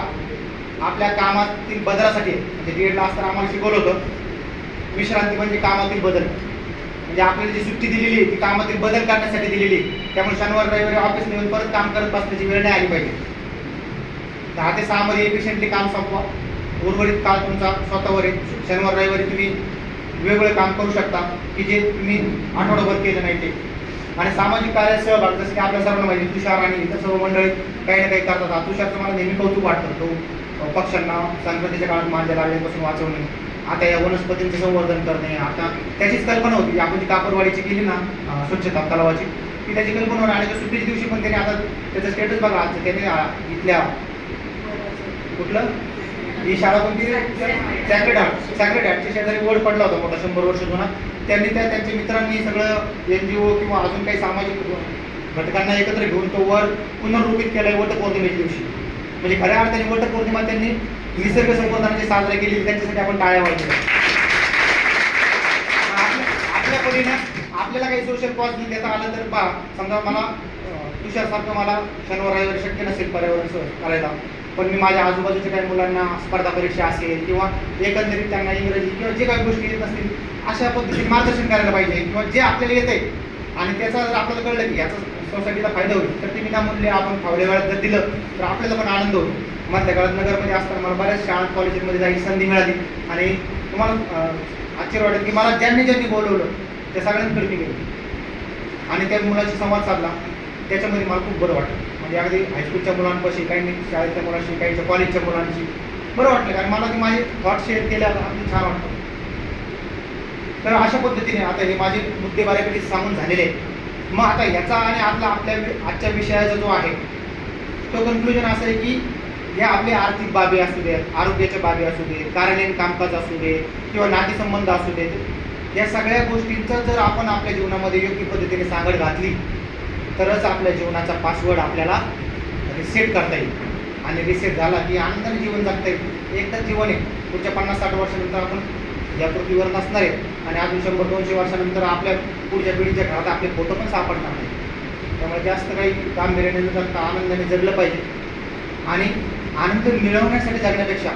आपल्या कामातील बदलासाठी, म्हणजे डीएडला असताना आम्हाला शिकवलं होतं विश्रांती म्हणजे कामातील बदल. म्हणजे आपल्याला जी सुट्टी दिलेली आहे ती कामातील बदल करण्यासाठी दिलेली आहे. त्यामुळे शनिवार रविवारी ऑफिसला येऊन परत काम करत बसण्याची वेळ नाही आली पाहिजे. 10 ते 6 मध्ये एफिशियंटली काम संपवा. उर्वरित काळ तुमचा स्वतःवर आहे. शनिवार रविवारी तुम्ही वेगवेगळे काम करू शकता की जे तुम्ही आठवडाभर केलं नाही ते. आणि सामाजिक कार्यात सहभाग, जसं की आपल्या सर्वांना माहिती तुषार आणि इतर सर्व मंडळी काही ना काही करतात. तुषारचं मला नेहमी कौतुक वाटतं. तो पक्ष्यांना संक्रांतीच्या काळात मांजा लागल्यापासून वाचवणे, आता या वनस्पतींचं संवर्धन करणे. आता त्याचीच कल्पना होती आपण जी कापडवाडीची केली ना स्वच्छता तलावाची, ती त्याची कल्पना होती. आणि त्या सुट्टीच्या दिवशी पण त्याने आता त्याचं स्टेटस बघा आज त्याने इथल्या कुठलं ही शाळा कोणती सॅक्रेड हार्टच्या शेजारी वड पडला होता मोठा 100 वर्ष जुना. त्यांनी त्यांच्या मित्रांनी सगळं NGO किंवा अजून काही सामाजिक घटकांना एकत्र घेऊन तो वड पुनर्रूपित केलाय वटपौर्णिमेच्या दिवशी. म्हणजे खऱ्या अर्थाने वटपौर्णिमा त्यांनी निसर्ग संवर्धनाची साजरी केली, त्यांच्यासाठी आपण टाळ्या वाजवल्या. आपल्या परीनं आपल्याला काही सोशल कॉज देता आलं तर पहा. समजा मला तुषारसारखं मला शनिवार रविवारी शक्य नसेल पर्यावरण करायला, पण मी माझ्या आजूबाजूच्या काही मुलांना स्पर्धा परीक्षा असेल किंवा एकंदरीत त्यांना इंग्रजी किंवा जे काही गोष्टी येत नसतील अशा पद्धतीने मार्गदर्शन करायला पाहिजे. किंवा जे आपल्याला येत आहे आणि त्याचा जर आपल्याला कळलं की याचा सोसायटीला फायदा होईल तर ते विनामूल्य आपण फावल्या वेळात जर दिलं तर आपल्याला पण आनंद होतो. मधल्या काळात नगरमध्ये असताना मला बऱ्याच शाळा कॉलेजमध्ये जायची संधी मिळाली आणि तुम्हाला आश्चर्य वाटेल की मला ज्यांनी ज्यांनी बोलवलं त्या सगळ्यांकडे मी गेलो आणि त्या मुलाशी संवाद साधला. त्याच्यामध्ये मला खूप बरं वाटलं. म्हणजे अगदी हायस्कूलच्या मुलांपाशी, काही शाळेच्या मुलांशी, काहीच्या कॉलेजच्या मुलांशी बरं वाटलं, कारण मला ते माझे थॉट शेअर केल्यावर अगदी छान वाटतं. तर अशा पद्धतीने आता हे माझे मुद्दे बऱ्यापैकी सांगून झालेले आहेत. मग आता याचा आणि आजच्या विषयाचा जो आहे तो कन्क्लुजन असं आहे की या आपल्या आर्थिक बाबी असू देत, आरोग्याच्या बाबी असू देत, कार्यालयीन कामकाज असू दे किंवा नातेसंबंध असू देत, या सगळ्या गोष्टींचा जर आपण आपल्या जीवनामध्ये योग्य पद्धतीने सांगड घातली तरच आपल्या जीवनाचा पासवर्ड आपल्याला रिसेट करता येईल. आणि रिसेट झाला की आनंदाने जीवन जगता येईल. एकदा जीवन आहे, पुढच्या 50-60 वर्षानंतर आपण या पृथ्वीवर नसणार आहे आणि अजून 100-200 वर्षानंतर आपल्या पुढच्या पिढीच्या घरात आपले फोटो पण सापडणार नाही. त्यामुळे जास्त काही गांभीर्याने न जगता आनंदाने जगलं पाहिजे आणि आनंद मिळवण्यासाठी जगण्यापेक्षा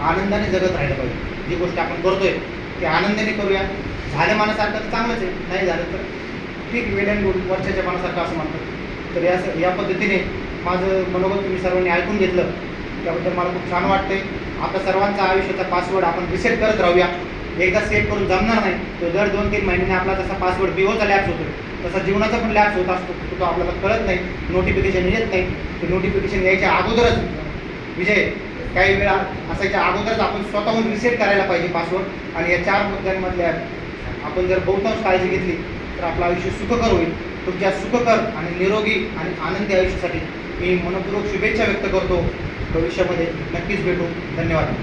आनंदाने जगत राहिलं पाहिजे. जी गोष्ट आपण करतोय ती आनंदाने करूया. झालं मनासारखं तर चांगलंच आहे, नाही झालं तर ठीक, वेल अँड गुड, वर्षाच्या मनासारखं असं म्हणतात. तर या पद्धतीने माझं मनोगत तुम्ही सर्वांनी ऐकून घेतलं, त्याबद्दल मला खूप छान वाटतंय. आपल्या सर्वांचा आयुष्याचा पासवर्ड आपण रिसेट करत राहूया. एकदा सेट करून जमणार नाही, तो दर 2-3 महिन्याने आपला तसा पासवर्ड बिओचा लॅप्स होतो, तसा जीवनाचा पण लॅप्स होत असतो. तो आपल्याला कळत नाही, नोटिफिकेशन येत नाही. ते नोटिफिकेशन यायच्या अगोदरच विजय काही वेळा असायच्या अगोदरच आपण स्वतःहून रिसेट करायला पाहिजे पासवर्ड. आणि या 4 मुद्द्यांमधल्या आपण जर बहुतांश काळजी घेतली तर आपलं आयुष्य सुखकर होईल. तुमच्या सुखकर आणि निरोगी आणि आनंदी आयुष्यासाठी मी मनपूर्वक शुभेच्छा व्यक्त करतो. भविष्यामध्ये नक्कीच भेटू. धन्यवाद.